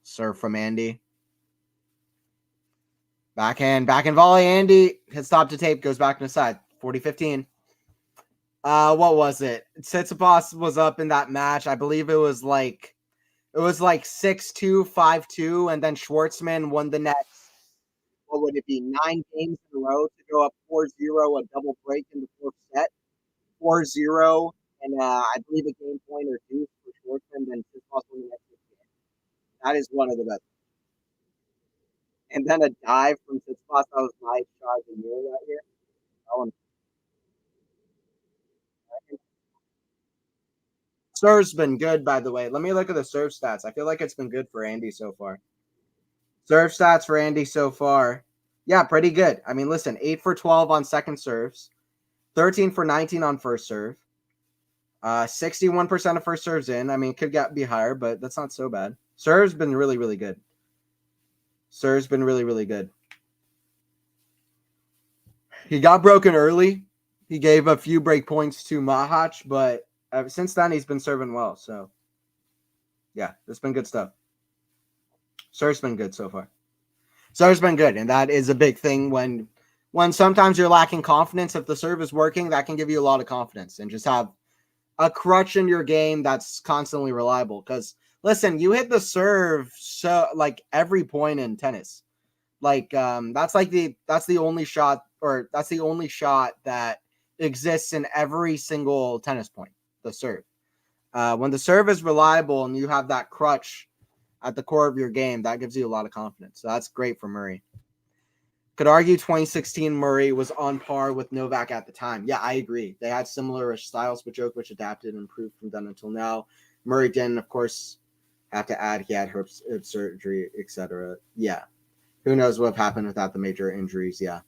Serve from Andy. Backhand volley. Andy hits stop to tape, goes back to the side. 40-15. What was it? Tsitsipas was up in that match. I believe it was like 6-2, 5-2, and then Schwartzman won the next, what would it be, 9 games in a row to go up 4-0, a double break in the fourth set. 4-0, and I believe a game point or two for Schwartzman, then Tsitsipas won the next game. That is one of the best. And then a dive from Tsitsipas, that was my shot of the year that year. That one. Serve's been good, by the way. Let me look at the serve stats. I feel like it's been good for Andy so far. Serve stats for Andy so far. Yeah, pretty good. I mean, listen, 8 for 12 on second serves, 13 for 19 on first serve, 61% of first serves in. I mean, could be higher, but that's not so bad. Serve's been really, really good. Serve's been really, really good. He got broken early. He gave a few break points to Machac, but since then he's been serving well. So, yeah, it's been good stuff. Serve's been good so far. Serve's been good, and that is a big thing when sometimes you're lacking confidence. If the serve is working, that can give you a lot of confidence, and just have a crutch in your game that's constantly reliable. Because listen, you hit the serve so like every point in tennis. Like that's the only shot that exists in every single tennis point, the serve. When the serve is reliable and you have that crutch at the core of your game, that gives you a lot of confidence. So that's great for Murray. Could argue 2016 Murray was on par with Novak at the time. Yeah, I agree. They had similar styles, but Djokovic adapted and improved from then until now. Murray didn't, of course, have to add he had hip surgery, etc. Yeah. Who knows what happened without the major injuries? Yeah.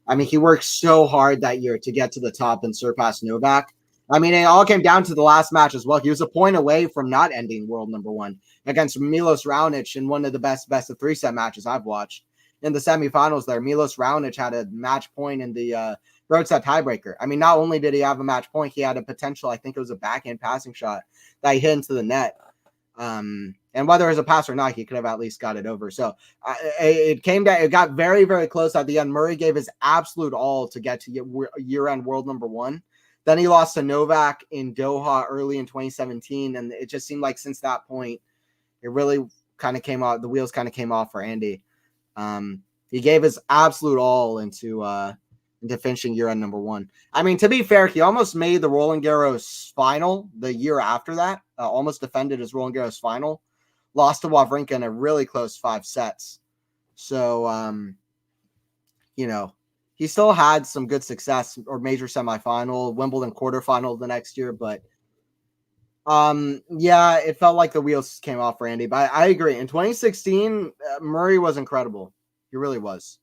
I mean, he worked so hard that year to get to the top and surpass Novak. I mean, it all came down to the last match as well. He was a point away from not ending world number 1 against Milos Raonic in one of the best of 3 set matches I've watched. In the semifinals there, Milos Raonic had a match point in the road set tiebreaker. I mean, not only did he have a match point, he had a potential, I think it was a backhand passing shot that he hit into the net. And whether it was a pass or not, he could have at least got it over. So it came down. It got very, very close at the end. Murray gave his absolute all to get to year-end world number 1. Then he lost to Novak in Doha early in 2017, and it just seemed like since that point, it really kind of came off. The wheels kind of came off for Andy. He gave his absolute all into finishing year-end number 1. I mean, to be fair, he almost made the Roland Garros final the year after that. Almost defended his Roland Garros final. Lost to Wawrinka in a really close 5 sets. So, he still had some good success or major semifinal, Wimbledon quarterfinal the next year. But, yeah, it felt like the wheels came off for Andy. But I agree. In 2016, Murray was incredible. He really was.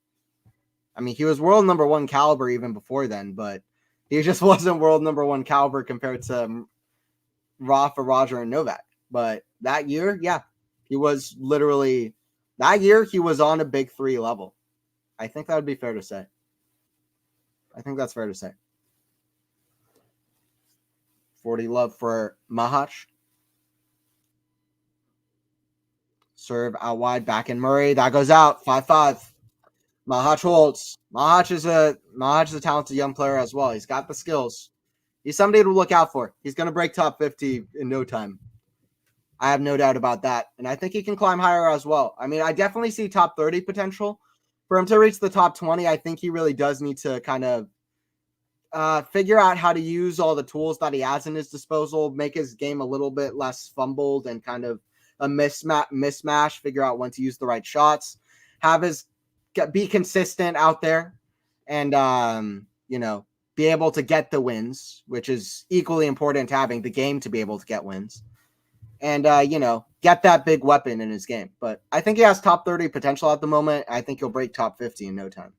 I mean, he was world number 1 caliber even before then, but he just wasn't world number 1 caliber compared to Rafa, Roger, and Novak. But that year, yeah, he was literally that year. He was on a big 3 level. I think that would be fair to say. I think that's fair to say. 40 love for Machac. Serve out wide, back in Murray. That goes out. 5-5. Machac holds. Machac is a talented young player as well. He's got the skills. He's somebody to look out for. He's going to break top 50 in no time. I have no doubt about that. And I think he can climb higher as well. I mean, I definitely see top 30 potential. For him to reach the top 20, I think he really does need to kind of figure out how to use all the tools that he has in his disposal, make his game a little bit less fumbled and kind of a mismatch, figure out when to use the right shots, be consistent out there, and be able to get the wins, which is equally important to having the game to be able to get wins, and get that big weapon in his game. But I think he has top 30 potential at the moment. I think he'll break top 50 in no time.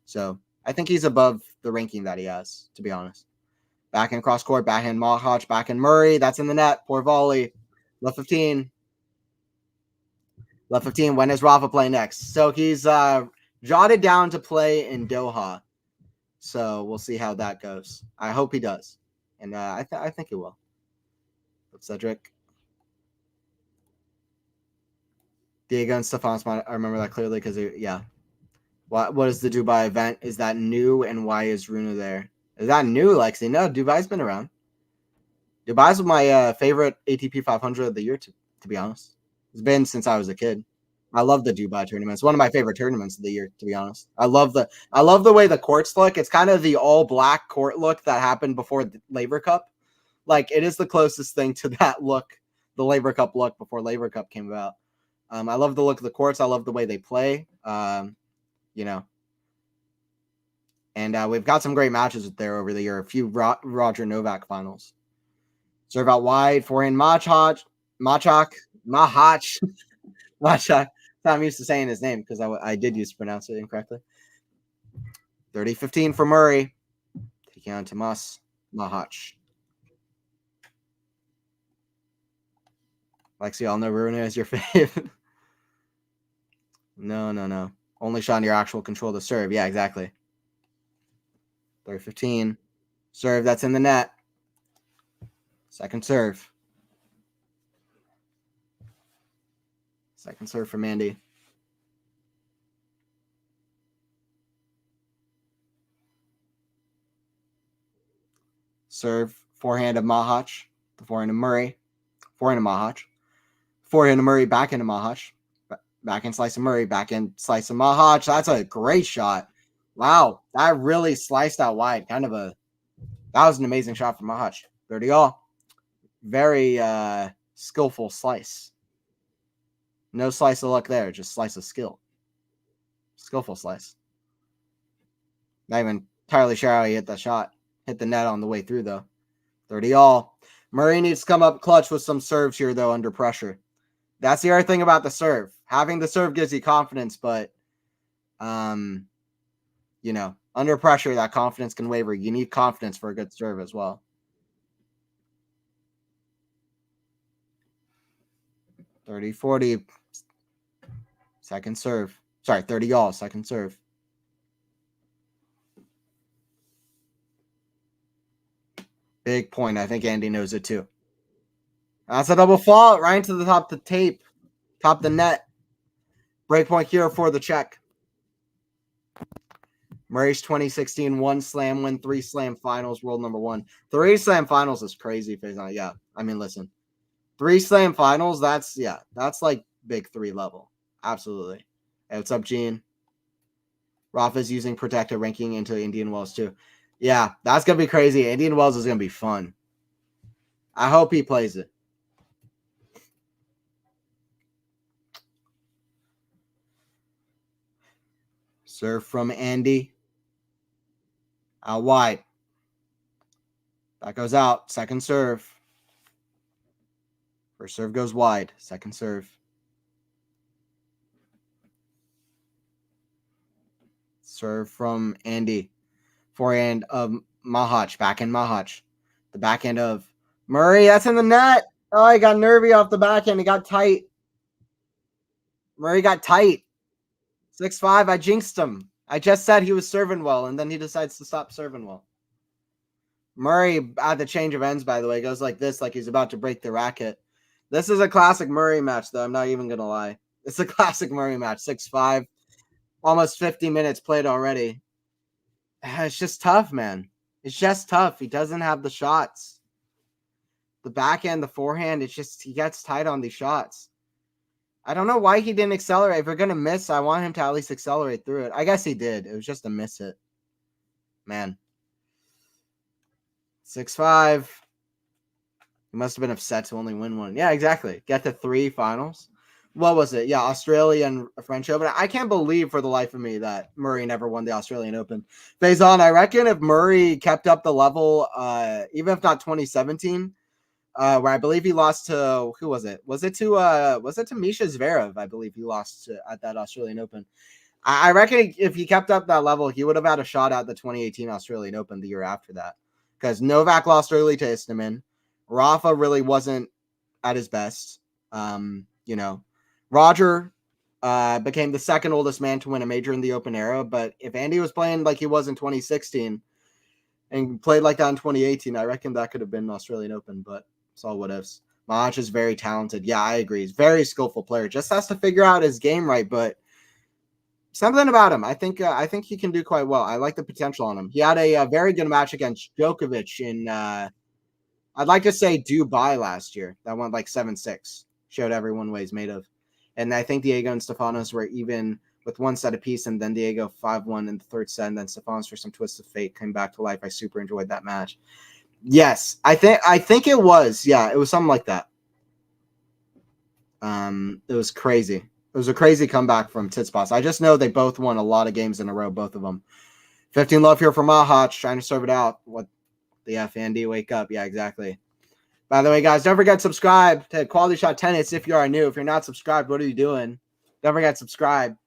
So I think he's above the ranking that he has, to be honest. Back in cross court, backhand Machac, back in Murray. That's in the net. Poor volley. Left 15. Left 15. When does Rafa play next? So he's jotted down to play in Doha. So we'll see how that goes. I hope he does. And I think he will. Cedric. Diego and Stefan's, I remember that clearly because, yeah. What is the Dubai event? Is that new? And why is Runa there? Is that new, Lexi? No, Dubai's been around. Dubai's my favorite ATP 500 of the year, to be honest. It's been since I was a kid. I love the Dubai tournament. It's one of my favorite tournaments of the year, to be honest. I love the way the courts look. It's kind of the all black court look that happened before the Laver Cup. Like, it is the closest thing to that look, the Laver Cup look before Laver Cup came about. I love the look of the courts. I love the way they play. And we've got some great matches there over the year. A few Roger Novak finals. Serve out wide, forehand Machac. I'm used to saying his name because I did used to pronounce it incorrectly. 30-15 for Murray. Taking on Tomas. Machac. Lexi, I'll know Runa is your fave. No. Only shot in your actual control of the serve. Yeah, exactly. 30-15. Serve, that's in the net. Second serve. Second serve from Andy. Serve, forehand of Machac. The forehand of Murray. Forehand of Machac. Forehand of Murray, backhand of Machac. Backhand slice of Murray, backhand slice of Machac. That's a great shot. Wow, that really sliced out wide. That was an amazing shot from Machac. 30-all. Very skillful slice. No slice of luck there, just slice of skill. Skillful slice. Not even entirely sure how he hit that shot. Hit the net on the way through, though. 30-all. Murray needs to come up clutch with some serves here, though, under pressure. That's the other thing about the serve. Having the serve gives you confidence, but, under pressure, that confidence can waver. You need confidence for a good serve as well. 30-40. Second serve. Sorry, 30-all. Second serve. Big point. I think Andy knows it too. That's a double fault right into the top of the tape. Top of the net. Break point here for the Czech. Murray's 2016 one slam win, 3 slam finals, world number 1. 3 slam finals is crazy. Yeah, I mean, listen. 3 slam finals, that's like big 3 level. Absolutely. Hey, what's up, Gene? Rafa's using protected ranking into Indian Wells too. Yeah, that's going to be crazy. Indian Wells is going to be fun. I hope he plays it. Serve from Andy. Out wide. That goes out. Second serve. First serve goes wide. Second serve. Serve from Andy. Forehand of Machac. Backhand Machac. The backhand of Murray. That's in the net. Oh, he got nervy off the backhand. He got tight. Murray got tight. 6-5. I jinxed him. I just said he was serving well, and then he decides to stop serving well. Murray at the change of ends, by the way, goes like this, like he's about to break the racket. This is a classic Murray match, though. I'm not even going to lie. It's a classic Murray match. 6-5, almost 50 minutes played already. It's just tough, man. It's just tough. He doesn't have the shots. The backhand, the forehand, it's just he gets tight on these shots. I don't know why he didn't accelerate. If we're going to miss, I want him to at least accelerate through it. I guess he did. It was just a miss hit. Man. 6-5. He must have been upset to only win one. Yeah, exactly. Get to 3 finals. What was it? Yeah, Australia and French Open. I can't believe for the life of me that Murray never won the Australian Open. Faison, I reckon if Murray kept up the level, even if not 2017, where I believe he lost to, who was it? Was it to Misha Zverev? I believe he lost to at that Australian Open. I reckon if he kept up that level, he would have had a shot at the 2018 Australian Open the year after that. Because Novak lost early to Istomin. Rafa really wasn't at his best. Roger became the second oldest man to win a major in the Open era. But if Andy was playing like he was in 2016 and played like that in 2018, I reckon that could have been an Australian Open. But it's all what ifs. Machac is very talented. Yeah, I agree. He's a very skillful player. Just has to figure out his game right. But something about him, I think he can do quite well. I like the potential on him. He had a very good match against Djokovic in, I'd like to say Dubai last year. That went like 7-6. Showed everyone what he's made of. And I think Diego and Stefanos were even with one set apiece, and then Diego 5-1 in the third set, and then Stefanos, for some twist of fate, came back to life. I super enjoyed that match. Yes, I think it was. Yeah, it was something like that. It was crazy. It was a crazy comeback from Tsitsipas. I just know they both won a lot of games in a row, both of them. 15 love here for Machac, trying to serve it out. What the F, Andy? Wake up. Yeah, exactly. By the way, guys, don't forget to subscribe to Quality Shot Tennis if you are new. If you're not subscribed, what are you doing? Don't forget to subscribe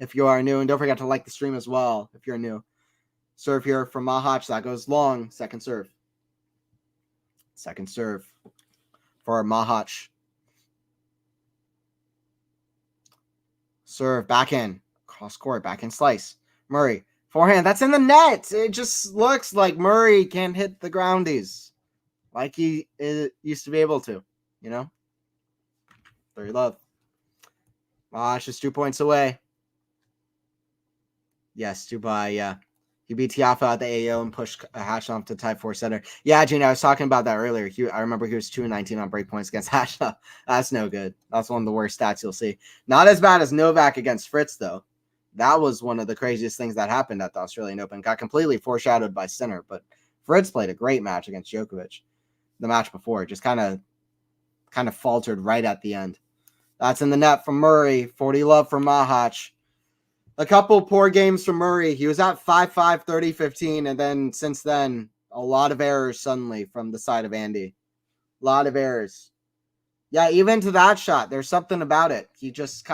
if you are new. And don't forget to like the stream as well if you're new. Serve here from Machac. That goes long. Second serve. Second serve for Machac. Serve, backhand, cross court, backhand slice. Murray, forehand, that's in the net. It just looks like Murray can't hit the groundies like he used to be able to, you know? 30 love. Machac is 2 points away. Yes, Dubai, yeah. He beat Tiafoe at the AO and pushed Hashnov to tie 4-setter. Yeah, Gene, I was talking about that earlier. I remember he was 2-19 on break points against Hashnov. That's no good. That's one of the worst stats you'll see. Not as bad as Novak against Fritz, though. That was one of the craziest things that happened at the Australian Open. Got completely foreshadowed by Sinner, but Fritz played a great match against Djokovic. The match before just kind of faltered right at the end. That's in the net from Murray. 40 love from Machac. A couple poor games from Murray. He was at 5-5, 30-15, and then since then, a lot of errors suddenly from the side of Andy. A lot of errors. Yeah, even to that shot, there's something about it. He just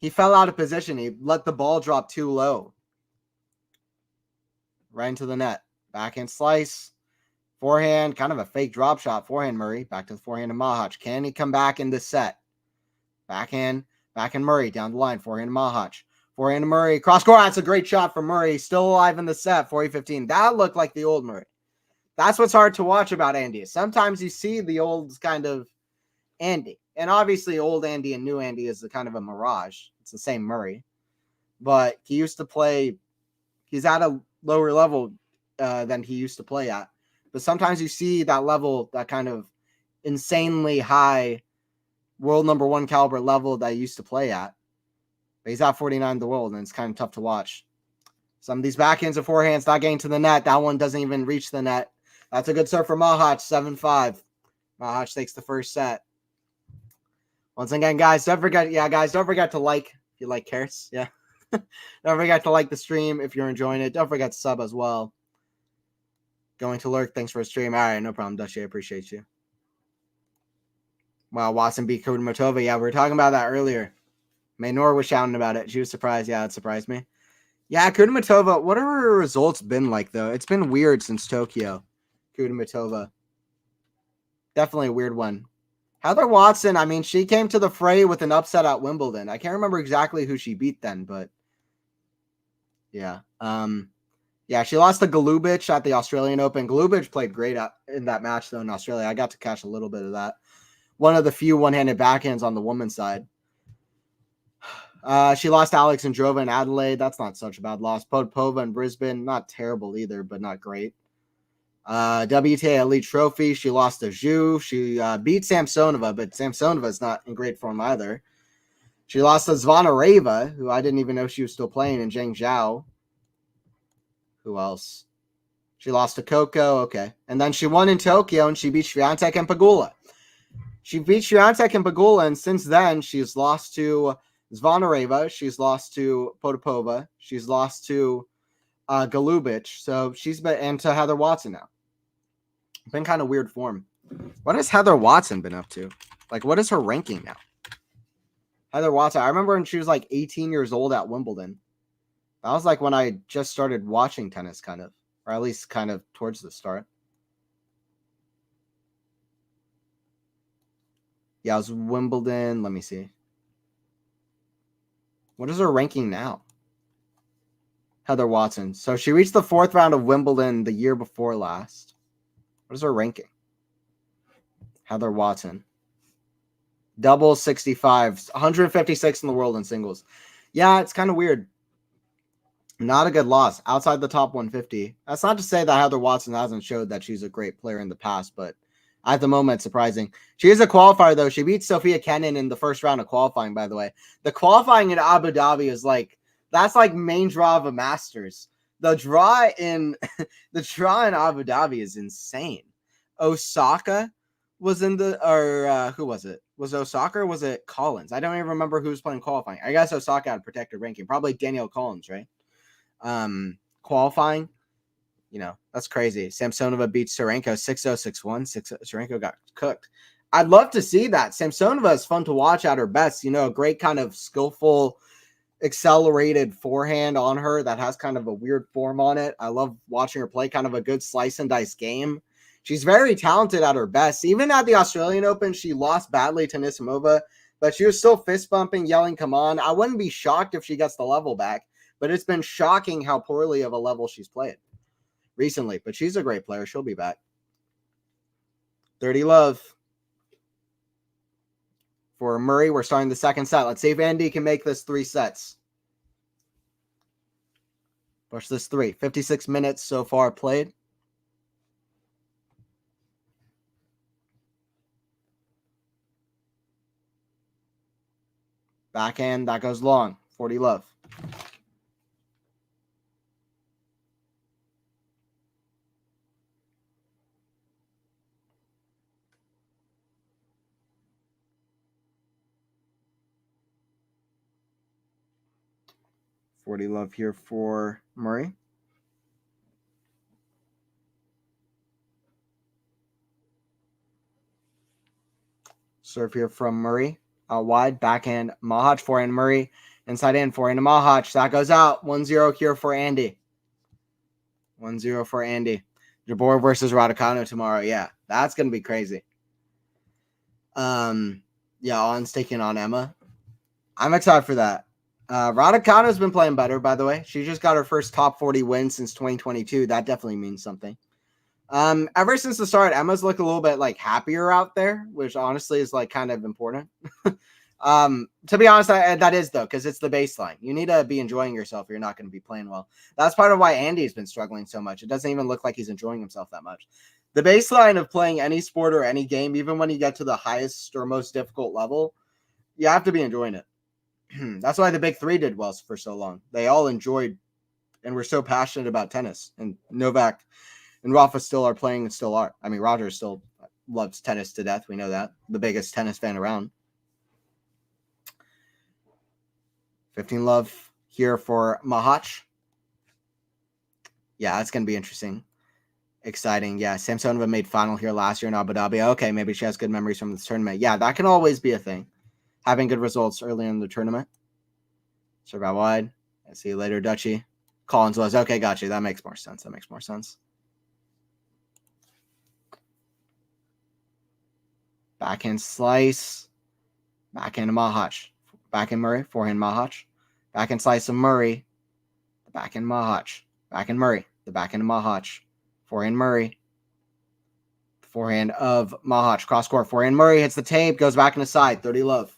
he fell out of position. He let the ball drop too low. Right into the net. Backhand slice. Forehand, kind of a fake drop shot. Forehand Murray. Back to the forehand of Machac. Can he come back in this set? Backhand Murray down the line. Forehand Machac. Forehand Murray. Cross court. That's a great shot from Murray. Still alive in the set. 40-15. That looked like the old Murray. That's what's hard to watch about Andy. Sometimes you see the old kind of Andy. And obviously old Andy and new Andy is a kind of a mirage. It's the same Murray. But he used to play. He's at a lower level than he used to play at. But sometimes you see that level, that kind of insanely high world number one caliber level that he used to play at. But he's at 49 in the world, and it's kind of tough to watch. Some of these backhands and forehands not getting to the net. That one doesn't even reach the net. That's a good serve for Machac, 7-5. Machac takes the first set. Once again, guys, don't forget to like if you like carrots. Yeah. Don't forget to like the stream if you're enjoying it. Don't forget to sub as well. Going to lurk. Thanks for the stream. All right, no problem, Dusty. I appreciate you. Wow, Watson beat Kudermetova. Yeah, we were talking about that earlier. Maynor was shouting about it. She was surprised. Yeah, it surprised me. Yeah, Kudermetova, what have her results been like, though? It's been weird since Tokyo. Kudermetova. Definitely a weird one. Heather Watson, I mean, she came to the fray with an upset at Wimbledon. I can't remember exactly who she beat then, but yeah. Yeah, she lost to Golubic at the Australian Open. Golubic played great in that match, though, in Australia. I got to catch a little bit of that. One of the few one-handed backhands on the women's side. She lost Alex Androva in Adelaide. That's not such a bad loss. Podpova in Brisbane, not terrible either, but not great. WTA Elite Trophy, she lost to Zhu. She beat Samsonova, but Samsonova's not in great form either. She lost to Zvonareva, who I didn't even know she was still playing, and Zheng Zhao. Who else? She lost to Coco, okay. And then she won in Tokyo, and she beat Swiatek and Pegula. She beat Swiatek and Pegula, and since then, she's lost to Zvonareva. She's lost to Potapova. She's lost to Golubic. So she's been, and to Heather Watson now. Been kind of weird form. What has Heather Watson been up to? Like, what is her ranking now? Heather Watson, I remember when she was like 18 years old at Wimbledon. That was like when I just started watching tennis, kind of. Or at least kind of towards the start. Yeah, it was Wimbledon. Let me see. What is her ranking now? Heather Watson. So she reached the 4th round of Wimbledon the year before last. What is her ranking? Heather Watson. Double 65. 156 in the world in singles. Yeah, it's kind of weird. Not a good loss. Outside the top 150. That's not to say that Heather Watson hasn't showed that she's a great player in the past, but at the moment, surprising. She is a qualifier, though. She beat Sophia Kenin in the first round of qualifying, by the way. The qualifying in Abu Dhabi is like, that's like main draw of a Masters. The draw in Abu Dhabi is insane. Osaka was in the, or who was it? Was Osaka or was it Collins? I don't even remember who was playing qualifying. I guess Osaka had a protected ranking. Probably Danielle Collins, right? Qualifying, you know, that's crazy. Samsonova beats Serenko 6-0, 6-1. Serenko got cooked. I'd love to see that. Samsonova is fun to watch at her best. You know, a great kind of skillful, accelerated forehand on her that has kind of a weird form on it. I love watching her play, kind of a good slice and dice game. She's very talented at her best. Even at the Australian Open, she lost badly to Nisimova, but she was still fist bumping, yelling, "Come on." I wouldn't be shocked if she gets the level back, but it's been shocking how poorly of a level she's played recently. But she's a great player. She'll be back. 30 love for Murray. We're starting the second set. Let's see if Andy can make this 3 sets. Push this 3. 56 minutes so far played. Backhand, that goes long. 40 love. Love here for Murray. Serve here from Murray. Out wide, backhand, Machac, forehand Murray. Inside in, forehand to Machac. That goes out. 1-0 here for Andy. 1-0 for Andy. Jabeur versus Raducanu tomorrow. Yeah, that's going to be crazy. Yeah, On's taking on Emma. I'm excited for that. Raducanu's been playing better, by the way. She just got her first top 40 win since 2022. That definitely means something. Ever since the start, Emma's looked a little bit like happier out there, which honestly is like kind of important. To be honest, that is though, because it's the baseline. You need to be enjoying yourself or you're not going to be playing well. That's part of why Andy's been struggling so much. It doesn't even look like he's enjoying himself that much. The baseline of playing any sport or any game, even when you get to the highest or most difficult level, you have to be enjoying it. That's why the big 3 did well for so long. They all enjoyed and were so passionate about tennis. And Novak and Rafa still are playing and still are. I mean, Roger still loves tennis to death. We know that. The biggest tennis fan around. 15 love here for Machac. Yeah, that's going to be interesting. Exciting. Yeah, Samsonova made final here last year in Abu Dhabi. Okay, maybe she has good memories from this tournament. Yeah, that can always be a thing. Having good results early in the tournament. Serve out wide. I'll see you later, Dutchy. Collins was. Okay, got you. That makes more sense. Backhand slice. Backhand to Machac. Backhand Murray. Forehand Machac. Backhand slice of Murray. The backhand Machac. Backhand Murray. The backhand of Machac. Forehand Murray. Forehand of Machac. Cross court. Forehand Murray hits the tape. Goes back in the side. 30 love.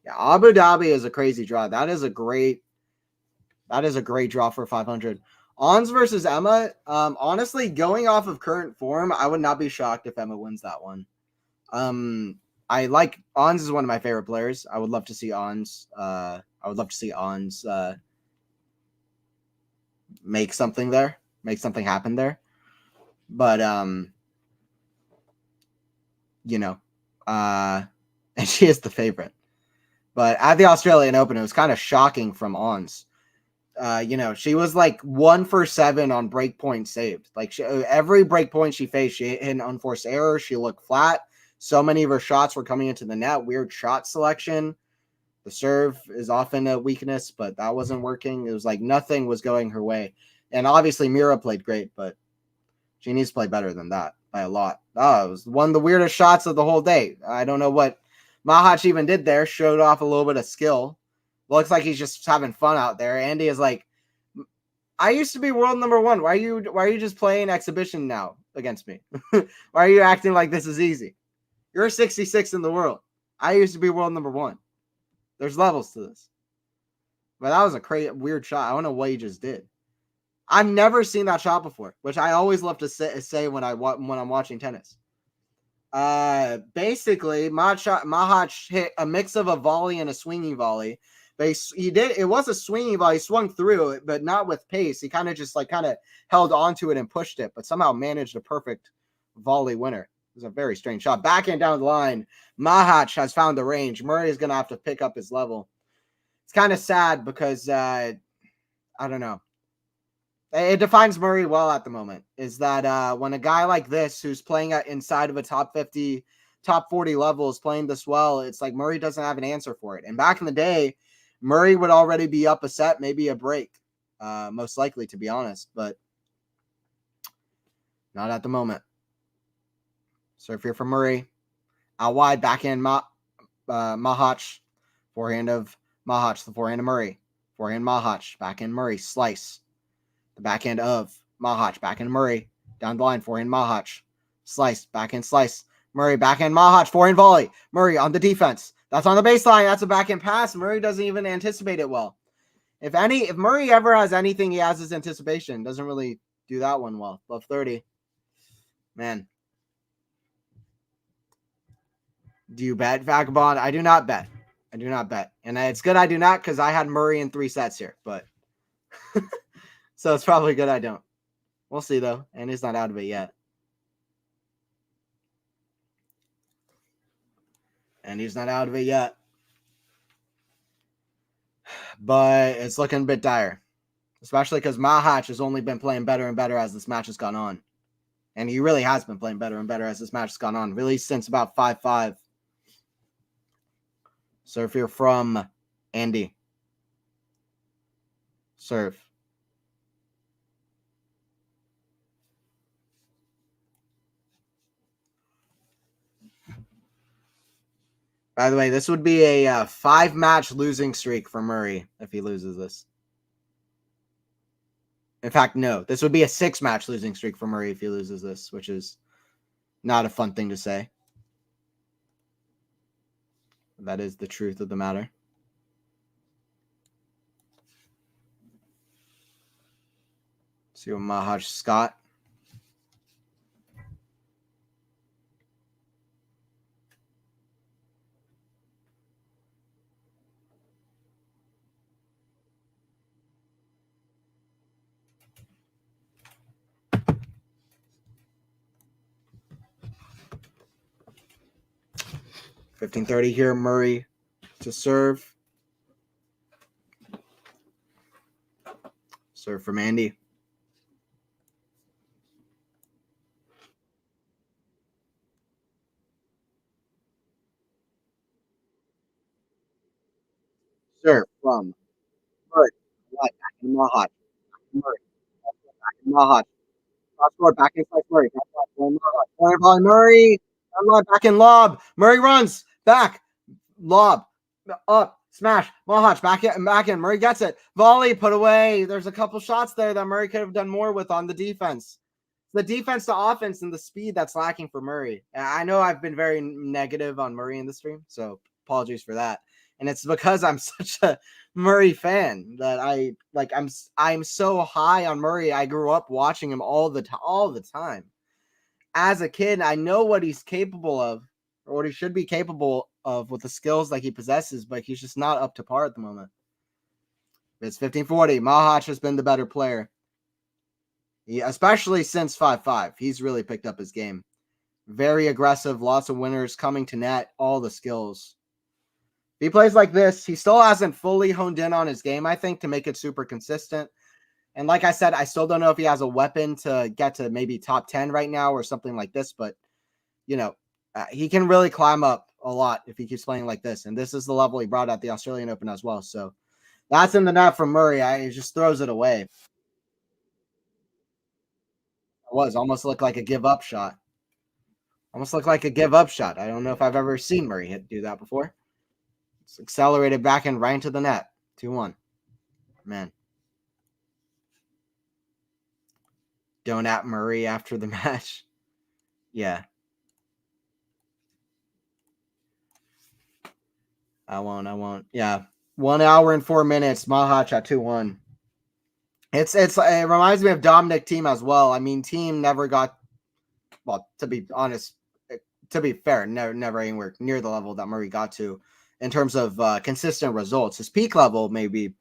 Yeah, Abu Dhabi is a crazy draw. That is a great draw for 500. Ons versus Emma. Honestly, going off of current form, I would not be shocked if Emma wins that one. I like Ons is one of my favorite players. I would love to see Ons. Make something there, make something happen there. But and she is the favorite. But at the Australian Open, it was kind of shocking from Ons. She was like 1 for 7 on break point saved. Like every break point she faced, she hit an unforced error. She looked flat. So many of her shots were coming into the net. Weird shot selection. The serve is often a weakness, but that wasn't working. It was like nothing was going her way. And obviously Mira played great, but she needs to play better than that by a lot. Oh, it was one of the weirdest shots of the whole day. I don't know what Machac even did there. Showed off a little bit of skill. Looks like he's just having fun out there. Andy is like, I used to be world number 1. Why are you just playing exhibition now against me? Why are you acting like this is easy? You're 66 in the world. I used to be world number 1. There's levels to this. But that was a crazy, weird shot. I don't know what he just did. I've never seen that shot before, which I always love to say when I'm watching tennis. Basically, Machac hit a mix of a volley and a swinging volley. It was a swinging volley. He swung through it, but not with pace. He kind of held onto it and pushed it, but somehow managed a perfect volley winner. It was a very strange shot. Backhand down the line. Machac has found the range. Murray is going to have to pick up his level. It's kind of sad because, I don't know. It defines Murray well at the moment, is that when a guy like this who's playing inside of a top 50, top 40 level is playing this well, it's like Murray doesn't have an answer for it. And back in the day, Murray would already be up a set, maybe a break, most likely, to be honest. But not at the moment. Serve here for Murray. Out wide, backhand Machac. Forehand of Machac, the forehand of Murray. Forehand Machac, backhand Murray, slice. The backhand of Machac, backhand Murray. Down the line, forehand Machac. Slice, backhand slice. Murray, backhand Machac, forehand volley. Murray on the defense. That's on the baseline. That's a backhand pass. Murray doesn't even anticipate it well. If Murray ever has anything, he has his anticipation. Doesn't really do that one well. Above 30. Man. Do you bet, Vagabond? I do not bet. And it's good I do not, because I had Murray in 3 sets here. But so it's probably good I don't. We'll see, though. And he's not out of it yet. But it's looking a bit dire. Especially because Machac has only been playing better and better as this match has gone on. And he really has been playing better and better as this match has gone on. Really since about 5-5. Serve here from Andy. Serve. By the way, this would be a 5-match losing streak for Murray if he loses this. In fact, no. This would be a 6-match losing streak for Murray if he loses this, which is not a fun thing to say. That is the truth of the matter. See what Machac Scott. $15.30 here, Murray to serve. Serve from Andy. Serve from Murray. Back in Machac. Murray. Back in Machac. Cross court, back in Murray. Point by Murray. Back in lob. Murray runs. Back. Lob. Up. Smash. Machac back in. Murray gets it. Volley put away. There's a couple shots there that Murray could have done more with on the defense. The defense to offense and the speed that's lacking for Murray. I know I've been very negative on Murray in the stream, so apologies for that. And it's because I'm such a Murray fan that I'm so high on Murray. I grew up watching him all the time. As a kid, I know what he's capable of, or what he should be capable of with the skills that he possesses, but he's just not up to par at the moment. It's 15-40. Machac has been the better player. Especially since 5-5. He's really picked up his game. Very aggressive, lots of winners, coming to net, all the skills. If he plays like this, he still hasn't fully honed in on his game, I think, to make it super consistent. And like I said, I still don't know if he has a weapon to get to maybe top 10 right now or something like this, but, he can really climb up a lot if he keeps playing like this. And this is the level he brought at the Australian Open as well. So that's in the net from Murray. He just throws it away. It was almost looked like a give-up shot. I don't know if I've ever seen Murray do that before. It's accelerated back and right into the net. 2-1. Man. Don't at Murray after the match. Yeah. I won't. Yeah. 1 hour and 4 minutes. Machac at 2-1. It reminds me of Dominic Thiem as well. I mean, Thiem never got, well, to be honest, to be fair, never anywhere near the level that Murray got to in terms of consistent results. His peak level maybe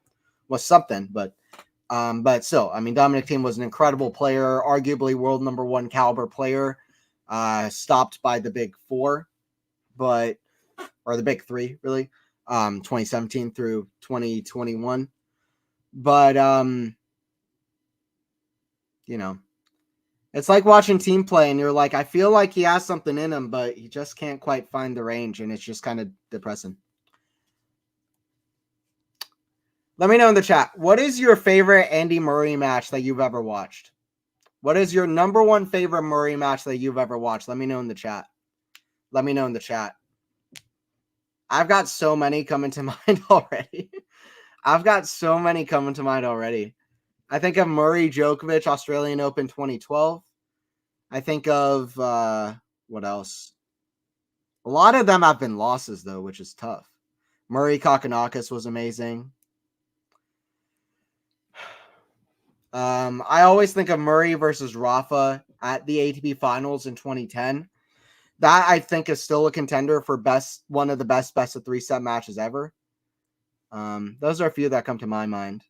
was something, but still, I mean, Dominic Thiem was an incredible player, arguably world number 1 caliber player, stopped by the big 4, or the big 3, really, 2017 through 2021. But, it's like watching Thiem play and you're like, I feel like he has something in him, but he just can't quite find the range, and it's just kind of depressing. Let me know in the chat. What is your favorite Andy Murray match that you've ever watched? What is your number 1 favorite Murray match that you've ever watched? Let me know in the chat. I've got so many coming to mind already. I think of Murray Djokovic, Australian Open 2012. I think of, what else? A lot of them have been losses, though, which is tough. Murray Kokkinakis was amazing. I always think of Murray versus Rafa at the ATP Finals in 2010. That, I think, is still a contender for one of the best of 3 set matches ever. Those are a few that come to my mind.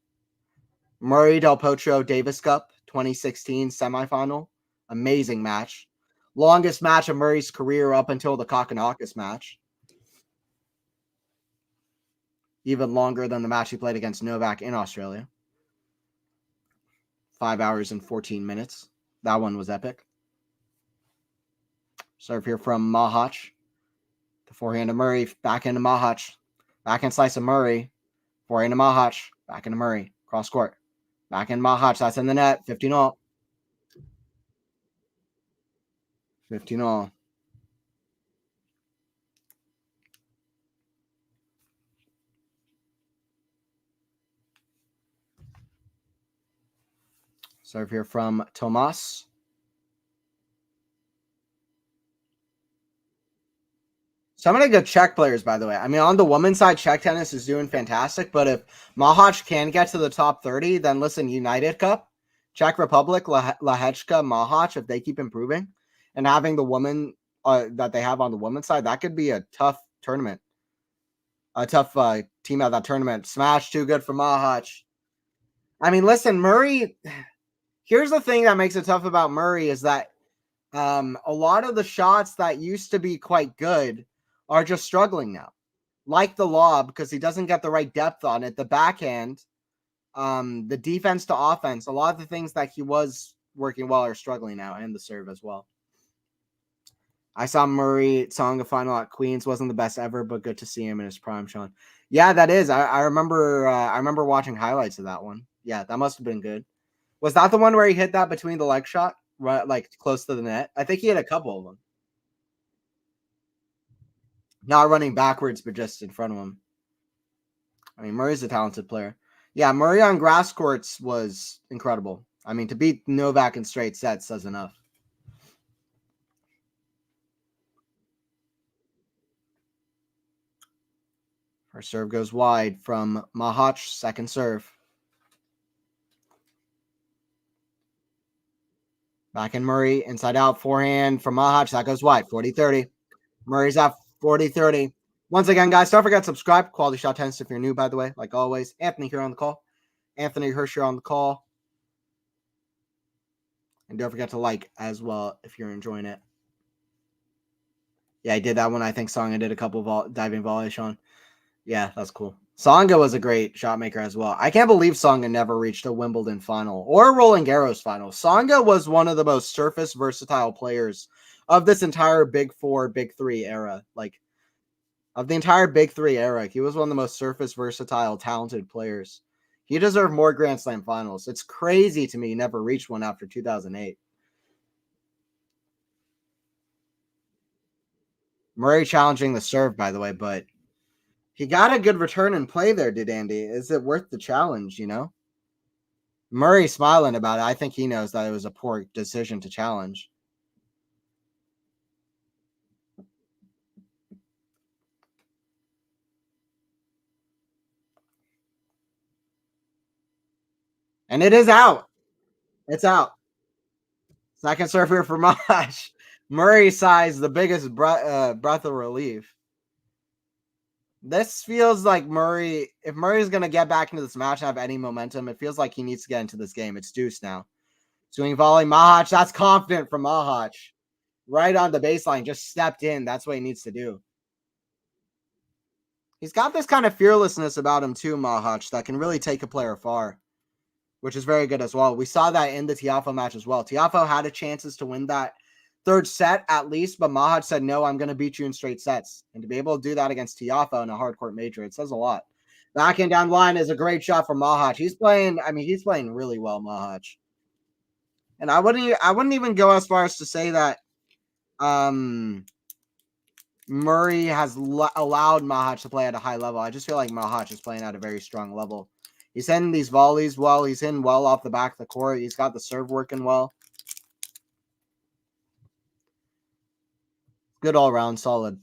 Murray Del Potro Davis Cup 2016 semifinal. Amazing match. Longest match of Murray's career up until the Kokkinakis match. Even longer than the match he played against Novak in Australia. 5 hours and 14 minutes. That one was epic. Serve here from Machac. The forehand to Murray. Back into Machac. Backhand slice of Murray. Forehand to Machac. Back into Murray. Cross court. Back in Machac. That's in the net. 15-all. 15-all. Serve here from Tomas. So many good Czech players, by the way. I mean, on the women's side, Czech tennis is doing fantastic. But if Machac can get to the top 30, then listen, United Cup, Czech Republic, Lahečka, Machac, if they keep improving and having the women that they have on the women's side, that could be a tough tournament. A tough team at that tournament. Smash, too good for Machac. I mean, listen, Murray, here's the thing that makes it tough about Murray is that a lot of the shots that used to be quite good are just struggling now. Like the lob, because he doesn't get the right depth on it. The backhand, the defense to offense, a lot of the things that he was working well are struggling now, and the serve as well. I saw Murray Tsonga final at Queens. Wasn't the best ever, but good to see him in his prime, Sean. Yeah, that is. I remember watching highlights of that one. Yeah, that must have been good. Was that the one where he hit that between the leg shot, right, like close to the net? I think he had a couple of them. Not running backwards, but just in front of him. I mean, Murray's a talented player. Yeah, Murray on grass courts was incredible. I mean, to beat Novak in straight sets says enough. First serve goes wide from Machac, second serve. Back in Murray, inside out, forehand from Machac, that goes wide, 40-30. Murray's at 40-30. Once again, guys, don't forget to subscribe. Quality Shot Tennis if you're new, by the way, like always. Anthony here on the call. Anthony Hirsch here on the call. And don't forget to like as well if you're enjoying it. Yeah, I did that one. I think Songa did a couple diving volleys, Sean. Yeah, that's cool. Songa was a great shot maker as well. I can't believe Songa never reached a Wimbledon final or a Roland Garros final. Songa was one of the most surface versatile players of this entire Big Four, Big Three era. Like, of the entire Big Three era, he was one of the most surface versatile, talented players. He deserved more Grand Slam finals. It's crazy to me he never reached one after 2008. Murray challenging the serve, by the way, but he got a good return and play there, did Andy? Is it worth the challenge, you know? Murray smiling about it. I think he knows that it was a poor decision to challenge. And it is out. It's out. Second serve here for Machac. Murray sighs the biggest breath of relief. This feels like Murray, if Murray's going to get back into this match and have any momentum, it feels like he needs to get into this game. It's deuce now. Swinging volley, Machac. That's confident from Machac. Right on the baseline, just stepped in. That's what he needs to do. He's got this kind of fearlessness about him too, Machac, that can really take a player far, which is very good as well. We saw that in the Tiafoe match as well. Tiafoe had a chances to win that third set at least, but Machac said, no, I'm going to beat you in straight sets. And to be able to do that against Tiafoe in a hard court major, it says a lot. Backhand down the line is a great shot from Machac. He's playing really well, Machac. And I wouldn't even go as far as to say that Murray has allowed Machac to play at a high level. I just feel like Machac is playing at a very strong level. He's hitting these volleys well. He's hitting well off the back of the court. He's got the serve working well. Good all around, solid.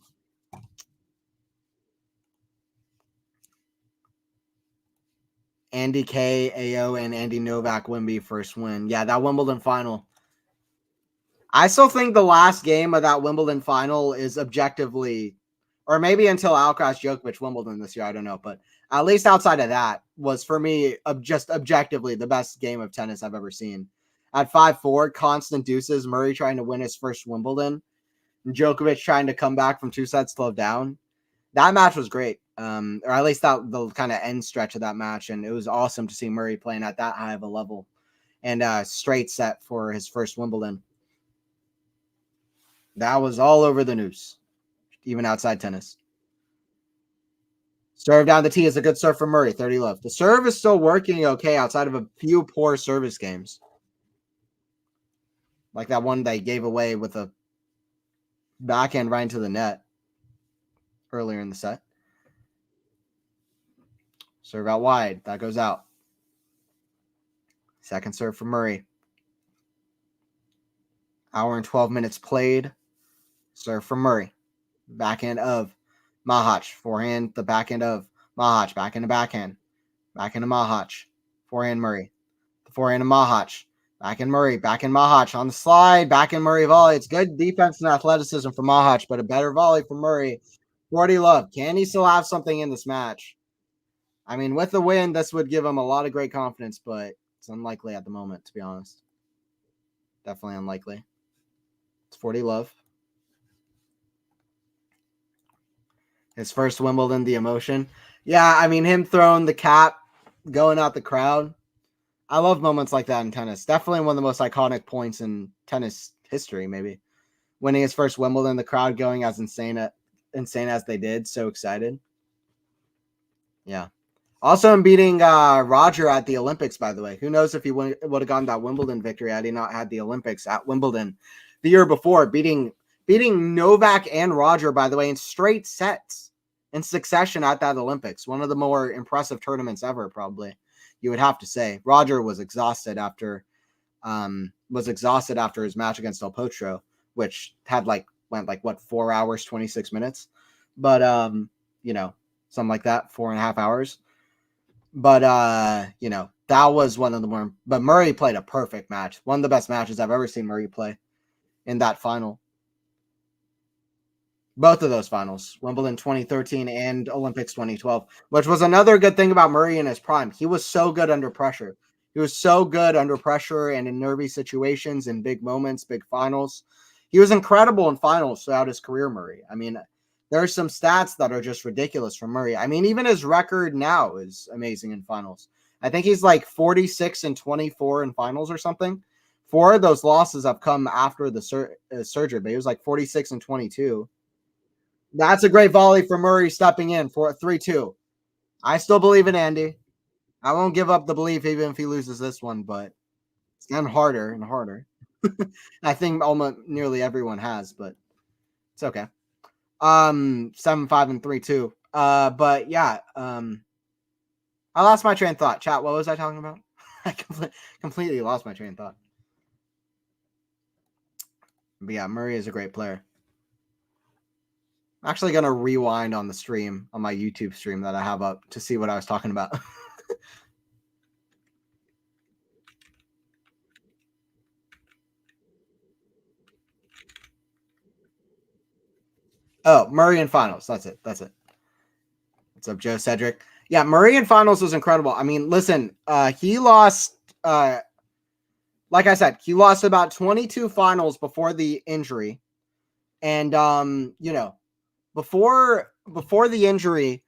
Andy K, AO, and Andy Novak Wimby first win. Yeah, that Wimbledon final. I still think the last game of that Wimbledon final is objectively, or maybe until Alcaraz Djokovic Wimbledon this year, I don't know, but at least outside of that was for me just objectively the best game of tennis I've ever seen. At 5-4, constant deuces, Murray trying to win his first Wimbledon, and Djokovic trying to come back from 2 sets to down. That match was great, or at least that the kind of end stretch of that match, and it was awesome to see Murray playing at that high of a level and a straight set for his first Wimbledon. That was all over the news, even outside tennis. Serve down the tee is a good serve for Murray, 30 love. The serve is still working okay outside of a few poor service games. Like that one they gave away with a backhand right into the net earlier in the set. Serve out wide. That goes out. Second serve for Murray. Hour and 12 minutes played. Serve from Murray. Backhand of Machac. Forehand, the backhand of Machac. Backhand to backhand. Backhand to Machac. Forehand Murray. The forehand of Machac. Backhand Murray. Backhand Machac on the slide. Backhand Murray volley. It's good defense and athleticism for Machac, but a better volley for Murray. 40 love. Can he still have something in this match? I mean, with the win, this would give him a lot of great confidence, but it's unlikely at the moment, to be honest. Definitely unlikely. It's 40 love. His first Wimbledon, the emotion. Yeah, I mean, him throwing the cap, going out the crowd. I love moments like that in tennis. Definitely one of the most iconic points in tennis history, maybe. Winning his first Wimbledon, the crowd going as insane as they did. So excited. Yeah. Also, I'm beating Roger at the Olympics, by the way. Who knows if he would have gotten that Wimbledon victory had he not had the Olympics at Wimbledon the year before, beating Novak and Roger, by the way, in straight sets. in succession at that Olympics. One of the more impressive tournaments ever, probably, you would have to say. Roger was exhausted after his match against Del Potro, which went 4 hours 26 minutes, but something like that, 4.5 hours. But that was one of the more. But Murray played a perfect match, one of the best matches I've ever seen Murray play in that final. Both of those finals, Wimbledon 2013 and Olympics 2012, which was another good thing about Murray in his prime. He was so good under pressure. He was so good under pressure and in nervy situations, in big moments, big finals. He was incredible in finals throughout his career, Murray. I mean, there's some stats that are just ridiculous from Murray. I mean, even his record now is amazing in finals. I think he's like 46-24 in finals or something. 4 of those losses have come after the surgery, but he was like 46-22. That's a great volley for Murray stepping in for a 3-2. I still believe in Andy. I won't give up the belief even if he loses this one, but it's getting harder and harder. I think almost nearly everyone has, but it's okay. 7-5 and 3-2. But yeah, I lost my train of thought. Chat, what was I talking about? I completely lost my train of thought. But yeah, Murray is a great player. I'm actually going to rewind on the stream, on my YouTube stream that I have up, to see what I was talking about. Oh, Murray in finals. That's it. What's up, Joe Cedric? Yeah, Murray in finals was incredible. I mean, listen, he lost, like I said, he lost about 22 finals before the injury. And, before the injury,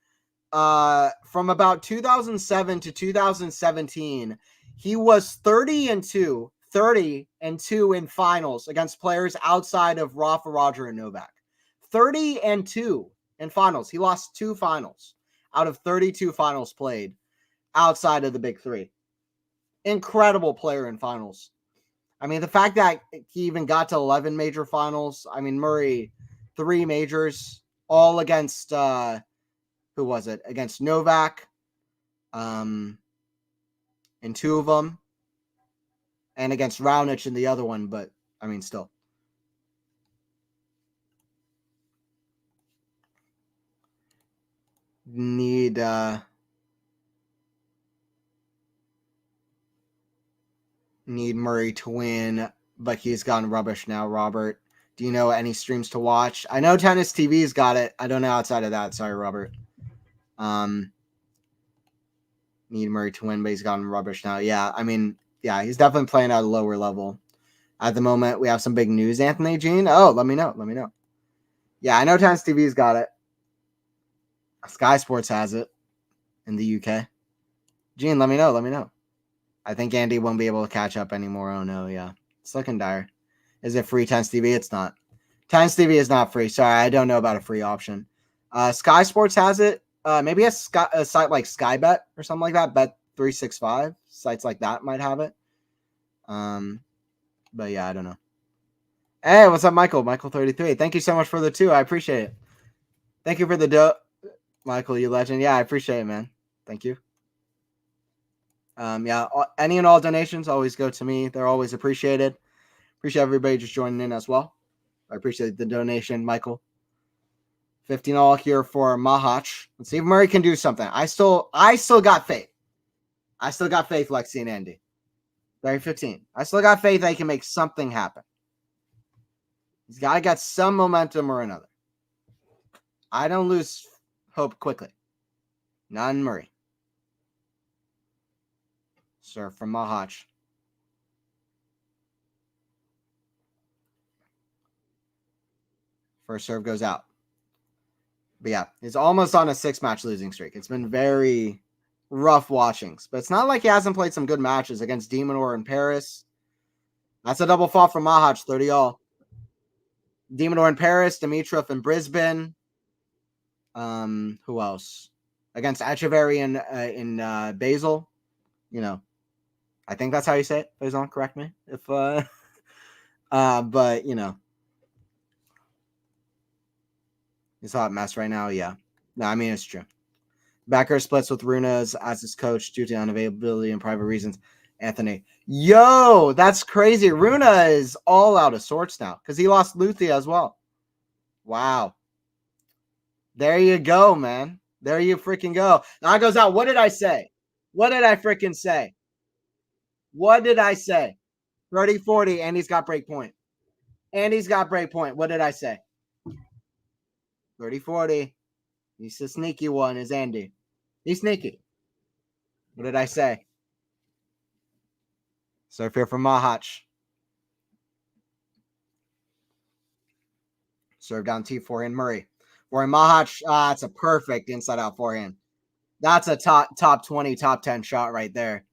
from about 2007 to 2017, he was 30-2 in finals against players outside of Rafa, Roger, and Novak. 30-2 in finals. He lost 2 finals out of 32 finals played outside of the big 3. Incredible player in finals. I mean, the fact that he even got to 11 major finals. I mean, Murray, 3 majors, all against, who was it? Against Novak, in 2 of them, and against Raonic in the other one, but, I mean, still. Need Murray to win, but he's gone rubbish now, Robert. Do you know any streams to watch? I know Tennis TV's got it. I don't know outside of that. Sorry, Robert. Need Murray to win, but he's gone rubbish now. Yeah, I mean, yeah, he's definitely playing at a lower level. At the moment, we have some big news, Anthony Jean. Oh, let me know. Yeah, I know Tennis TV's got it. Sky Sports has it in the UK. Gene, let me know. I think Andy won't be able to catch up anymore. Oh no, yeah. It's looking dire. Is it free, Tennis TV? It's not. Tennis TV is not free. Sorry, I don't know about a free option. Sky Sports has it. Maybe a site like Sky Bet or something like that. Bet 365. Sites like that might have it. But yeah, I don't know. Hey, what's up, Michael? Michael 33. Thank you so much for the 2. I appreciate it. Thank you for the dough. Michael, you legend. Yeah, I appreciate it, man. Thank you. Yeah, any and all donations always go to me. They're always appreciated. Appreciate everybody just joining in as well. I appreciate the donation, Michael. 15 all here for Machac. Let's see if Murray can do something. I still got faith. I still got faith, Lexi and Andy. Very 15. I still got faith that he can make something happen. He's got to get some momentum or another. I don't lose hope quickly. Not in Murray. Serve from Machac. First serve goes out. But yeah, he's almost on a 6-match losing streak. It's been very rough watchings. But it's not like he hasn't played some good matches against de Minaur in Paris. That's a double fault from Machac, 30 all. De Minaur in Paris, Dimitrov in Brisbane. Who else? Against Echeverry in Basel. You know, I think that's how you say it. Faison, correct me if but you know, he's a hot mess right now. Yeah, No, I mean, it's true. Becker splits with Runa as his coach due to unavailability and private reasons. Anthony. Yo, that's crazy. Runa is all out of sorts now because he lost Luthia as well. Wow. There you go, man. There you freaking go. Now it goes out. What did I say? What did I freaking say? What did I say? 30-40, and he's got break point. And he's got break point. What did I say? 30-40. He's the sneaky one, is Andy. He's sneaky. What did I say? Serve here from Machac. Serve down T forehand Murray. Forehand Machac. It's a perfect inside out forehand. That's a top 20, top 10 shot right there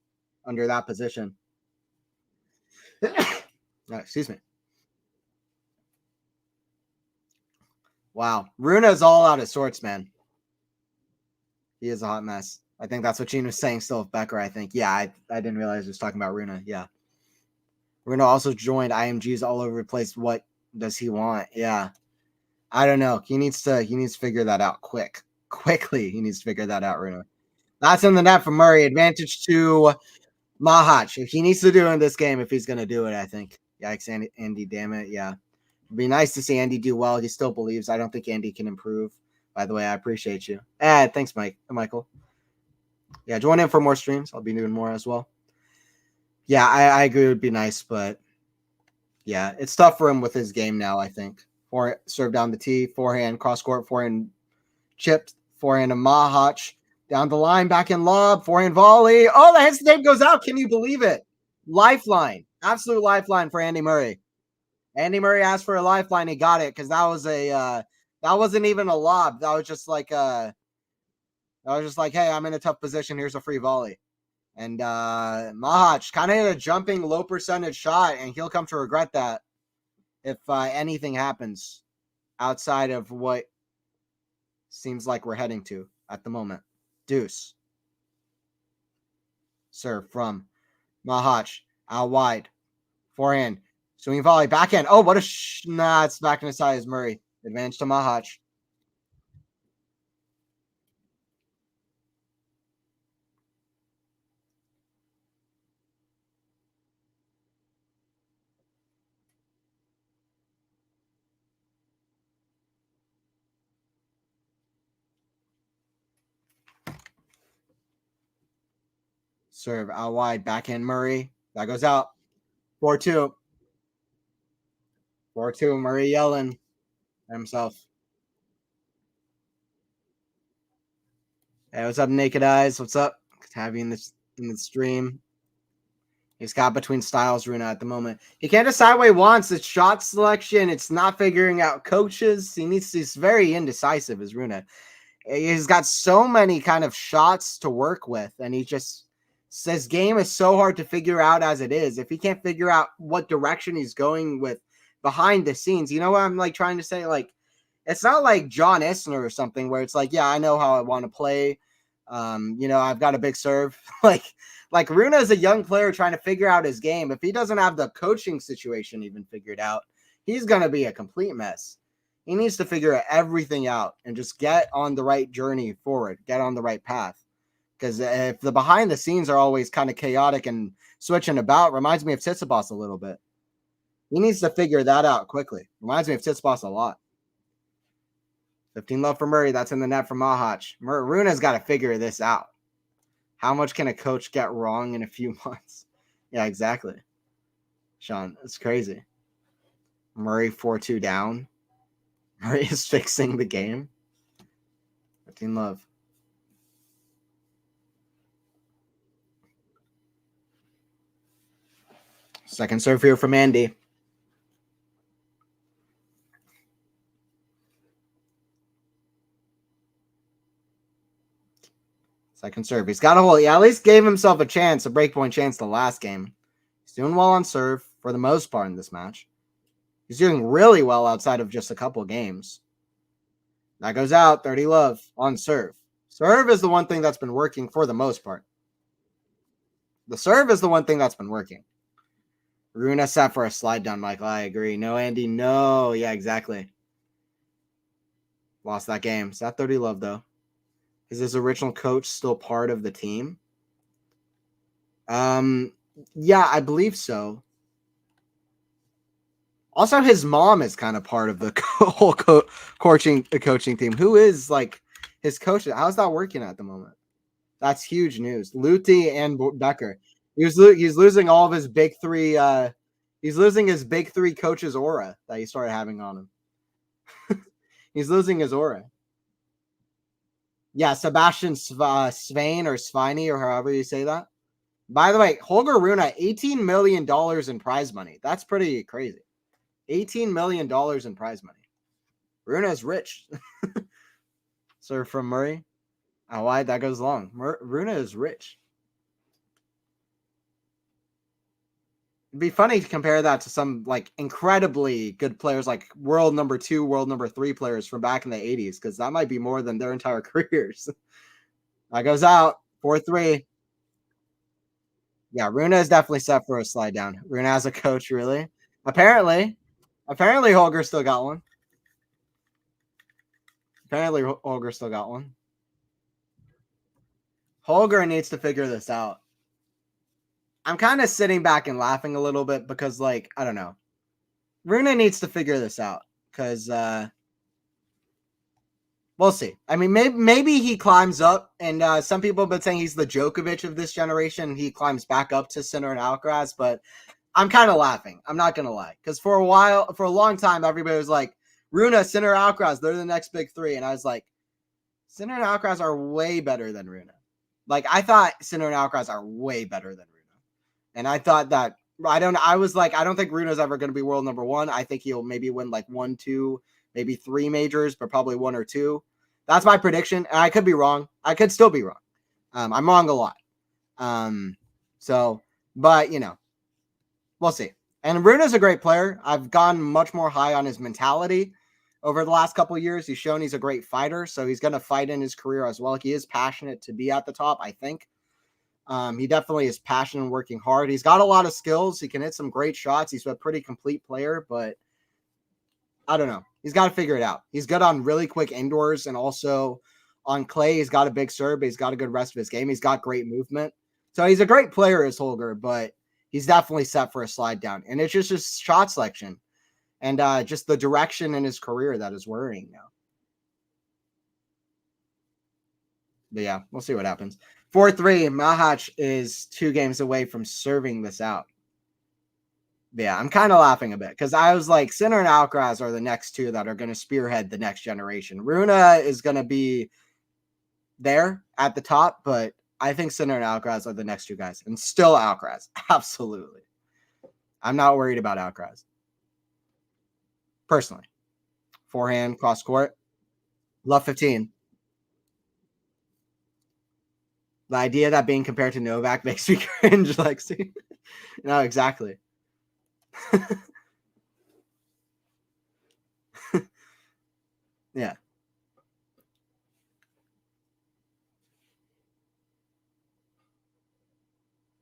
under that position. Excuse me. Wow. Runa's all out of sorts, man. He is a hot mess. I think that's what Gene was saying still with Becker, I think. Yeah, I didn't realize he was talking about Runa. Yeah. Runa also joined IMGs all over the place. What does he want? Yeah. I don't know. He needs to figure that out quickly. He needs to figure that out, Runa. That's in the net for Murray. Advantage to Machac. He needs to do in this game if he's going to do it, I think. Yikes, Andy, damn it. Yeah. It'd be nice to see Andy do well. He still believes. I don't think Andy can improve. By the way, I appreciate you. Thanks, Michael. Yeah, join in for more streams. I'll be doing more as well. Yeah, I agree. It would be nice, but yeah, it's tough for him with his game now, I think. Serve down the tee, forehand, cross court, forehand chipped, forehand to Machac. Down the line, back in lob, forehand volley. Oh, the hesitate goes out. Can you believe it? Lifeline. Absolute lifeline for Andy Murray. Andy Murray asked for a lifeline. He got it because that was that wasn't even a lob. That was just like hey, I'm in a tough position. Here's a free volley. And Machac kind of hit a jumping low percentage shot, and he'll come to regret that if anything happens outside of what seems like we're heading to at the moment. Deuce. Serve from Machac. Out wide. Forehand. Swinging volley. Backhand. Oh, what a it's back in the side is Murray. Advantage to Machac. Serve out wide. Backhand Murray. That goes out. 4-2. 4-2. Murray yelling at himself. Hey, what's up, Naked Eyes? What's up? Have you in the stream? He's got between styles, Runa, at the moment. He can't decide what he wants. It's shot selection. It's not figuring out coaches. He's very indecisive, as Runa. He's got so many kind of shots to work with, and his game is so hard to figure out as it is. If he can't figure out what direction he's going with behind the scenes, you know what I'm like trying to say? Like, it's not like John Isner or something where it's like, yeah, I know how I want to play. I've got a big serve. like Runa is a young player trying to figure out his game. If he doesn't have the coaching situation even figured out, he's going to be a complete mess. He needs to figure everything out and just get on the right journey forward, get on the right path. Because if the behind the scenes are always kind of chaotic and switching about, reminds me of Tsitsipas a little bit. He needs to figure that out quickly. Reminds me of Tsitsipas a lot. 15 love for Murray. That's in the net for Machac. Runa's got to figure this out. How much can a coach get wrong in a few months? Yeah, exactly. Sean, it's crazy. Murray 4-2 down. Murray is fixing the game. 15 love. Second serve here from Andy. Second serve. He's got a hole. He at least gave himself a chance, a breakpoint chance the last game. He's doing well on serve for the most part in this match. He's doing really well outside of just a couple games. That goes out. 30 love on serve. Serve is the one thing that's been working for the most part. The serve is the one thing that's been working. Runa sat for a slide down, Michael. I agree. No, Andy. No. Yeah, exactly. Lost that game. Is that 30 love, though? Is his original coach still part of the team? Yeah, I believe so. Also, his mom is kind of part of the whole coaching team. Who is like his coach? How's that working at the moment? That's huge news. Luthi and Becker. He's losing all of his big three. He's losing his big three coaches' aura that he started having on him. He's losing his aura. Yeah, Sebastian Svein or Sveiny or however you say that. By the way, Holger Rune, $18 million in prize money. That's pretty crazy. $18 million in prize money. Rune is rich. Sir from Murray. How wide that goes long. Rune is rich. It'd be funny to compare that to some like incredibly good players like world number 2, world number 3 players from back in the 80s, because that might be more than their entire careers. That goes out 4-3. Yeah, Rune is definitely set for a slide down. Rune as a coach, really? Apparently Holger still got one. Holger needs to figure this out. I'm kind of sitting back and laughing a little bit because, like, I don't know. Rune needs to figure this out because we'll see. I mean, maybe he climbs up, and some people have been saying he's the Djokovic of this generation. He climbs back up to Sinner and Alcaraz, but I'm kind of laughing. I'm not going to lie. Because for a long time, everybody was like, Rune, Sinner, Alcaraz, they're the next big three. And I was like, Sinner and Alcaraz are way better than Rune. Like, I thought Sinner and Alcaraz are way better than Rune. And I thought that, I don't think Rune's ever going to be world number 1. I think he'll maybe win like 1, 2, maybe 3 majors, but probably 1 or 2. That's my prediction. And I could be wrong. I could still be wrong. I'm wrong a lot. But, you know, we'll see. And Rune's a great player. I've gone much more high on his mentality over the last couple of years. He's shown he's a great fighter, so he's going to fight in his career as well. He is passionate to be at the top, I think. He definitely is passionate and working hard. He's got a lot of skills. He can hit some great shots. He's a pretty complete player, but I don't know. He's got to figure it out. He's good on really quick indoors and also on clay. He's got a big serve. He's got a good rest of his game. He's got great movement. So he's a great player as Holger, but he's definitely set for a slide down. And it's just his shot selection and just the direction in his career that is worrying now. But yeah, we'll see what happens. 4-3, Machac is 2 games away from serving this out. But yeah, I'm kind of laughing a bit because I was like, Sinner and Alcaraz are the next 2 that are going to spearhead the next generation. Rune is going to be there at the top, but I think Sinner and Alcaraz are the next 2 guys. And still Alcaraz. Absolutely. I'm not worried about Alcaraz. Personally. Forehand, cross court. Love 15. The idea that being compared to Novak makes me cringe. Like, see? No, exactly. Yeah.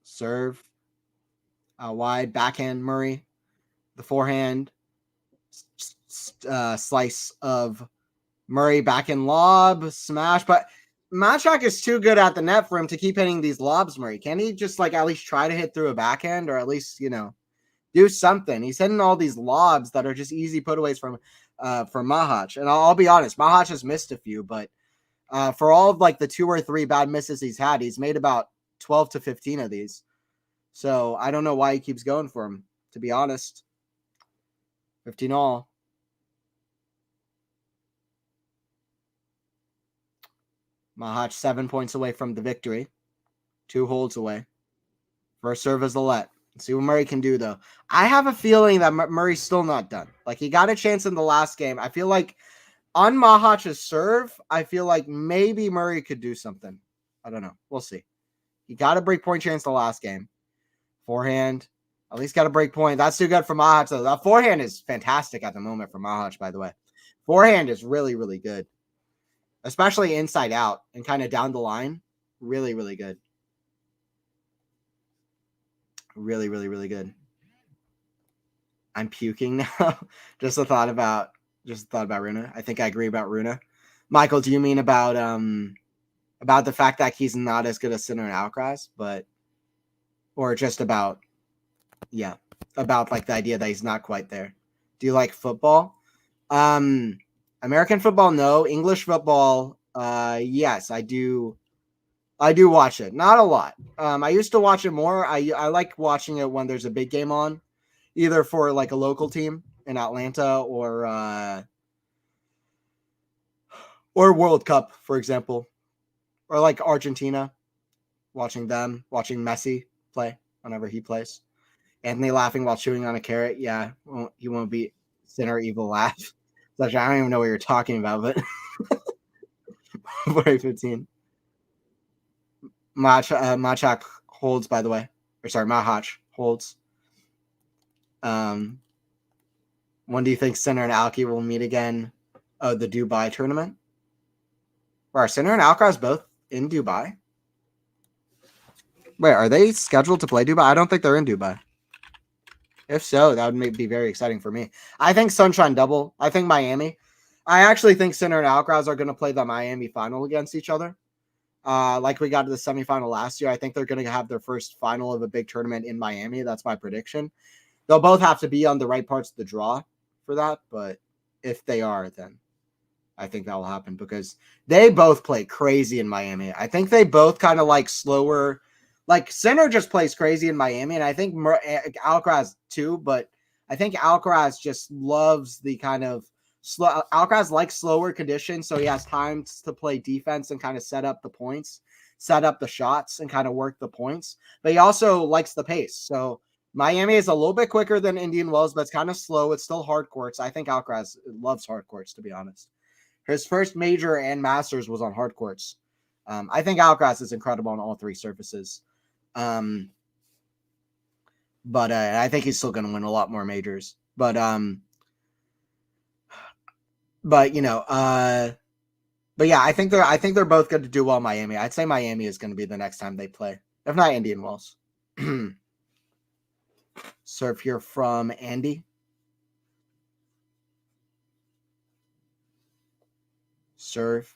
Serve. Wide. Backhand, Murray. The forehand. Slice of Murray. Backhand lob. Smash. But Machac is too good at the net for him to keep hitting these lobs, Murray. Can he just, like, at least try to hit through a backhand or at least, you know, do something? He's hitting all these lobs that are just easy putaways from Machac. And I'll be honest, Machac has missed a few, but for all of like the 2 or 3 bad misses he's had, he's made about 12 to 15 of these. So I don't know why he keeps going for him, to be honest. 15 all. Machac 7 points away from the victory. 2 holds away. First serve is a let. Let's see what Murray can do, though. I have a feeling that Murray's still not done. Like, he got a chance in the last game. I feel like on Mahac's serve, I feel like maybe Murray could do something. I don't know. We'll see. He got a break point chance the last game. Forehand. At least got a break point. That's too good for Machac, though. That forehand is fantastic at the moment for Machac, by the way. Forehand is really, really good. Especially inside out and kind of down the line. Really, really good. Really, really, really good. I'm puking now. just a thought about Rune. I think I agree about Rune. Michael, do you mean about about the fact that he's not as good as Sinner and Alcaraz, but or just about about like the idea that he's not quite there. Do you like football? American football, no. English football, yes, I do. I do watch it, not a lot. I used to watch it more. I like watching it when there's a big game on, either for like a local team in Atlanta or World Cup, for example, or like Argentina, watching Messi play whenever he plays. Anthony laughing while chewing on a carrot. Yeah, he won't be Sinner evil laugh. Such I don't even know what you're talking about, but 415. Machac holds, by the way. Or sorry, Machac holds. When do you think Sinner and Alki will meet again? Oh, the Dubai tournament? Are Sinner and Alcaraz both in Dubai? Wait, are they scheduled to play Dubai? I don't think they're in Dubai. If so, that would be very exciting for me. I think Sunshine Double. I think Miami. I actually think Sinner and Alcaraz are going to play the Miami final against each other. Like we got to the semifinal last year. I think they're going to have their first final of a big tournament in Miami. That's my prediction. They'll both have to be on the right parts of the draw for that. But if they are, then I think that will happen because they both play crazy in Miami. I think they both kind of like slower. Like Sinner just plays crazy in Miami, and I think Alcaraz too. But I think Alcaraz just loves the kind of slow. Alcaraz likes slower conditions, so he has time to play defense and kind of set up the points, set up the shots, and kind of work the points. But he also likes the pace. So Miami is a little bit quicker than Indian Wells, but it's kind of slow. It's still hard courts. I think Alcaraz loves hard courts, to be honest. His first major and Masters was on hard courts. I think Alcaraz is incredible on all three surfaces. But I think he's still going to win a lot more majors. But you know, but yeah, I think they're both going to do well in Miami. I'd say Miami is going to be the next time they play, if not Indian Wells. Serve here from Andy. Serve.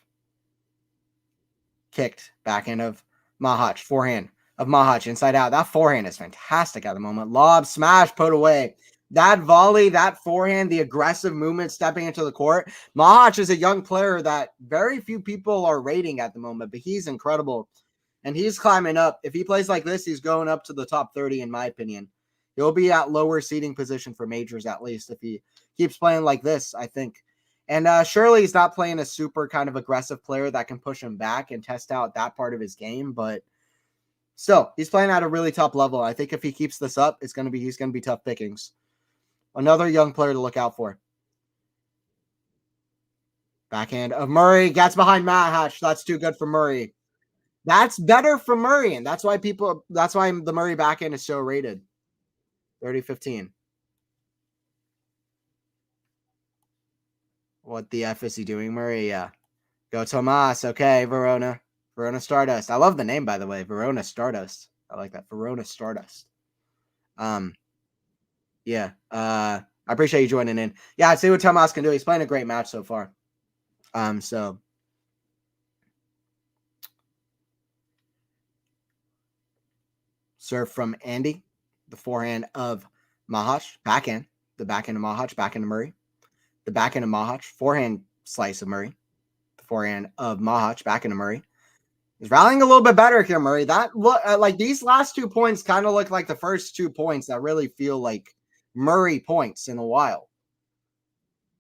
Kicked. Backhand of Machac. Forehand of Machac inside out. That forehand is fantastic at the moment. Lob, smash, put away. That volley, that forehand, the aggressive movement stepping into the court. Machac is a young player that very few people are rating at the moment, but he's incredible. And he's climbing up. If he plays like this, he's going up to the top 30, in my opinion. He'll be at lower seeding position for majors, at least, if he keeps playing like this, I think. And surely he's not playing a super kind of aggressive player that can push him back and test out that part of his game, but still, he's playing at a really top level. I think if he keeps this up, he's going to be tough pickings. Another young player to look out for. Backhand of Murray gets behind Machac. That's too good for Murray. That's better for Murray, and that's why the Murray backhand is so rated. 30-15. What the F is he doing, Murray? Yeah. Go Tomas. Okay, Verona. Verona Stardust. I love the name, by the way. Verona Stardust. I like that. Verona Stardust. Yeah. I appreciate you joining in. Yeah, I'd see what Tomas can do. He's playing a great match so far. So serve from Andy. The forehand of Machac. Backhand. The backhand of Machac. Backhand of Murray. The backhand of Machac. Forehand slice of Murray. The forehand of Machac. Backhand of Murray. He's rallying a little bit better here, Murray. That look like these last 2 points kind of look like the first 2 points that really feel like Murray points in a while.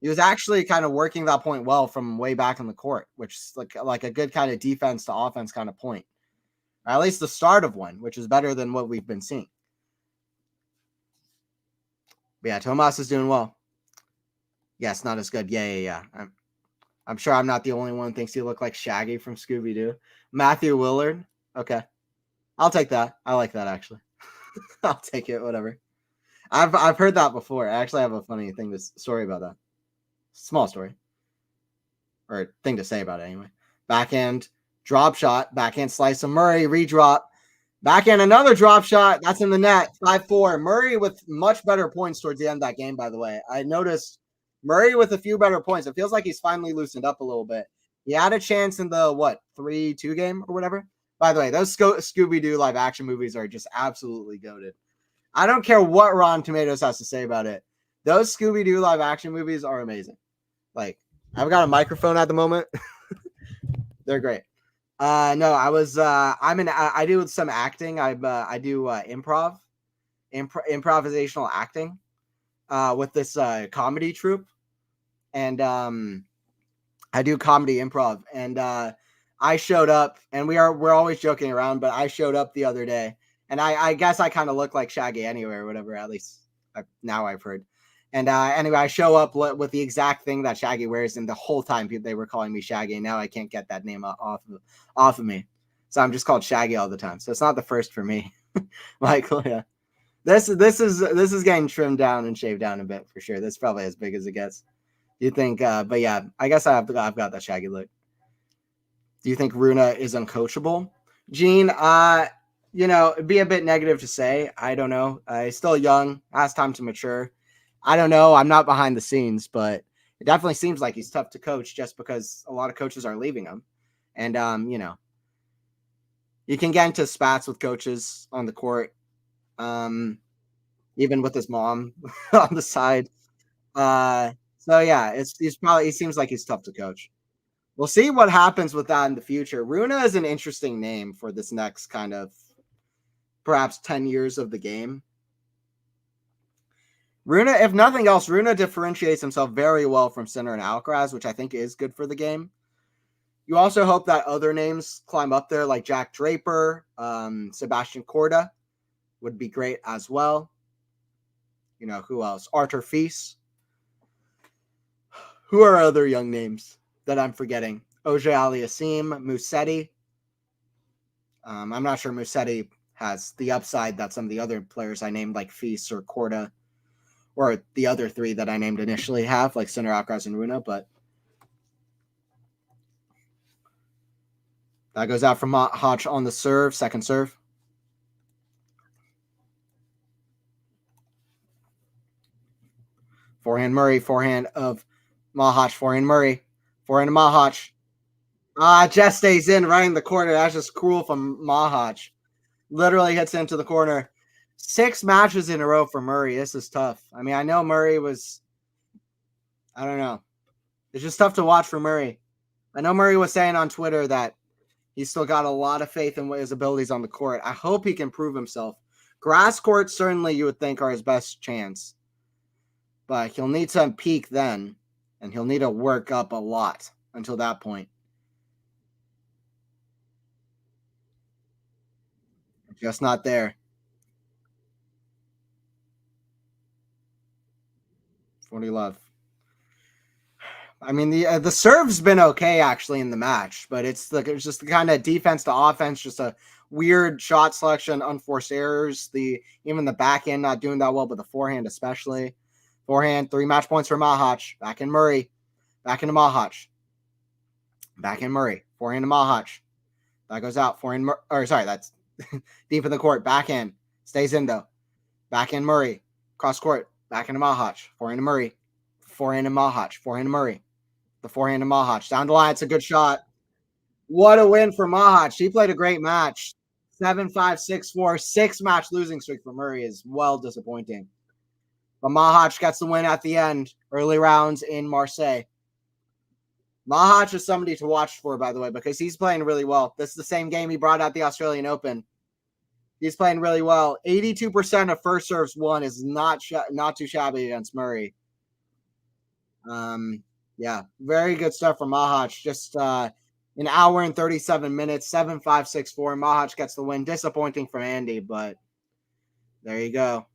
He was actually kind of working that point well from way back in the court, which is like a good kind of defense to offense kind of point. Or at least the start of one, which is better than what we've been seeing. But yeah, Tomas is doing well. Yes, not as good. Yeah. I'm sure I'm not the only one who thinks he looked like Shaggy from Scooby-Doo. Matthew Willard. Okay. I'll take that. I like that, actually. I'll take it, whatever. I've heard that before. I actually have a funny story about that. Small story. Or thing to say about it, anyway. Backhand, drop shot. Backhand slice of Murray, redrop. Backhand, another drop shot. That's in the net. 5-4. Murray with much better points towards the end of that game, by the way. I noticed Murray with a few better points. It feels like he's finally loosened up a little bit. He had a chance in the 3-2 game or whatever. By the way, those Scooby-Doo live action movies are just absolutely goated. I don't care what Rotten Tomatoes has to say about it. Those Scooby-Doo live action movies are amazing. Like, I've got a microphone at the moment. They're great. No, I do some acting. I do improvisational acting with this comedy troupe. And I do comedy improv. And I showed up, and we're always joking around, but I showed up the other day. And I guess I kind of look like Shaggy anyway, or whatever, at least now I've heard. And anyway, I show up with the exact thing that Shaggy wears, and the whole time they were calling me Shaggy, and now I can't get that name off of me. So I'm just called Shaggy all the time. So it's not the first for me. Michael, yeah. This is getting trimmed down and shaved down a bit for sure. This is probably as big as it gets. You think, but yeah, I guess I've got that Shaggy look. Do you think Runa is uncoachable? Gene, it'd be a bit negative to say. I don't know. He's still young, has time to mature. I don't know. I'm not behind the scenes, but it definitely seems like he's tough to coach just because a lot of coaches are leaving him. And, you can get into spats with coaches on the court, even with his mom on the side. So yeah, he seems like he's tough to coach. We'll see what happens with that in the future. Runa is an interesting name for this next kind of perhaps 10 years of the game. Runa, if nothing else, Runa differentiates himself very well from Sinner and Alcaraz, which I think is good for the game. You also hope that other names climb up there, like Jack Draper, Sebastian Corda would be great as well. Who else? Arthur Feast. Who are other young names that I'm forgetting? Ojay Aliassime, Musetti. I'm not sure Musetti has the upside that some of the other players I named, like Feast or Corda, or the other three that I named initially have, like Sinner, Alcaraz, and Runa, but that goes out from Machac on the serve, second serve. Forehand Murray, forehand of Machac, forehand Murray, forehand of Machac. Just stays in right in the corner. That's just cruel from Machac. Literally hits into the corner. 6 matches in a row for Murray. This is tough. I mean, I know Murray was, I don't know. It's just tough to watch for Murray. I know Murray was saying on Twitter that he's still got a lot of faith in his abilities on the court. I hope he can prove himself. Grass courts, certainly you would think, are his best chance. But he'll need to peak then, and he'll need to work up a lot until that point. Just not there. 40 love. I mean, the serve's been okay actually in the match, but it's just the kind of defense to offense, just a weird shot selection, unforced errors. Even the back end not doing that well, but the forehand especially. Forehand, 3 match points for Machac. Back in Murray. Back into Machac. Back in Murray. Forehand to Machac. That goes out. Forehand, that's deep in the court. Backhand. Stays in though. Back in Murray. Cross court. Back into Machac. Forehand to Murray. Forehand to Machac. Forehand to Murray. The forehand to Machac. Down the line. It's a good shot. What a win for Machac. He played a great match. 7-5, 6-4. 6-match losing streak for Murray is well disappointing. But Machac gets the win at the end. Early rounds in Marseille. Machac is somebody to watch for, by the way, because he's playing really well. This is the same game he brought out the Australian Open. He's playing really well. 82% of first serves won is not too shabby against Murray. Yeah, very good stuff from Machac. Just an hour and 37 minutes, 7-5, 6-4. Machac gets the win. Disappointing from Andy, but there you go.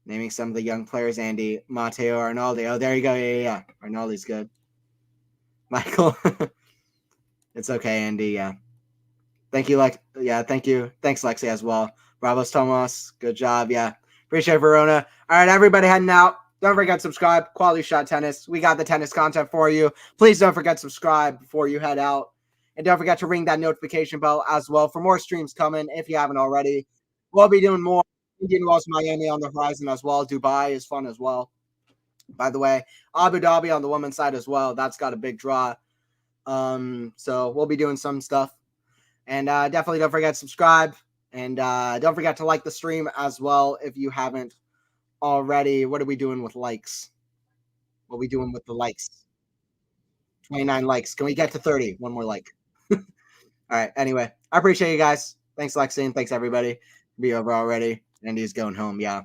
Naming some of the young players, Andy, Matteo Arnaldi. Oh, there you go. Yeah. Arnaldi's good. Michael. It's okay, Andy. Yeah. Thank you, thank you. Thanks, Lexi, as well. Bravos, Tomas. Good job. Yeah. Appreciate it, Verona. All right, everybody heading out. Don't forget to subscribe. Quality Shot Tennis. We got the tennis content for you. Please don't forget to subscribe before you head out. And don't forget to ring that notification bell as well for more streams coming if you haven't already. We'll be doing more. Indian Wells, Miami on the horizon as well. Dubai is fun as well. By the way, Abu Dhabi on the women's side as well. That's got a big draw. So we'll be doing some stuff. And definitely don't forget to subscribe. And don't forget to like the stream as well if you haven't already. What are we doing with likes? What are we doing with the likes? 29 likes. Can we get to 30? One more like. All right. Anyway, I appreciate you guys. Thanks, Lexi, and thanks, everybody. Be over already. And he's going home. Yeah.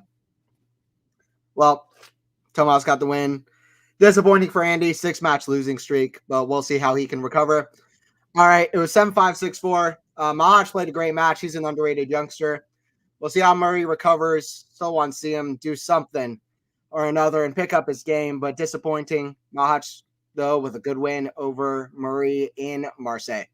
Well, Tomas got the win. Disappointing for Andy. 6-match losing streak, but we'll see how he can recover. All right. It was 7-5, 6-4. Machac played a great match. He's an underrated youngster. We'll see how Murray recovers. Still want to see him do something or another and pick up his game, but disappointing. Machac, though, with a good win over Murray in Marseille.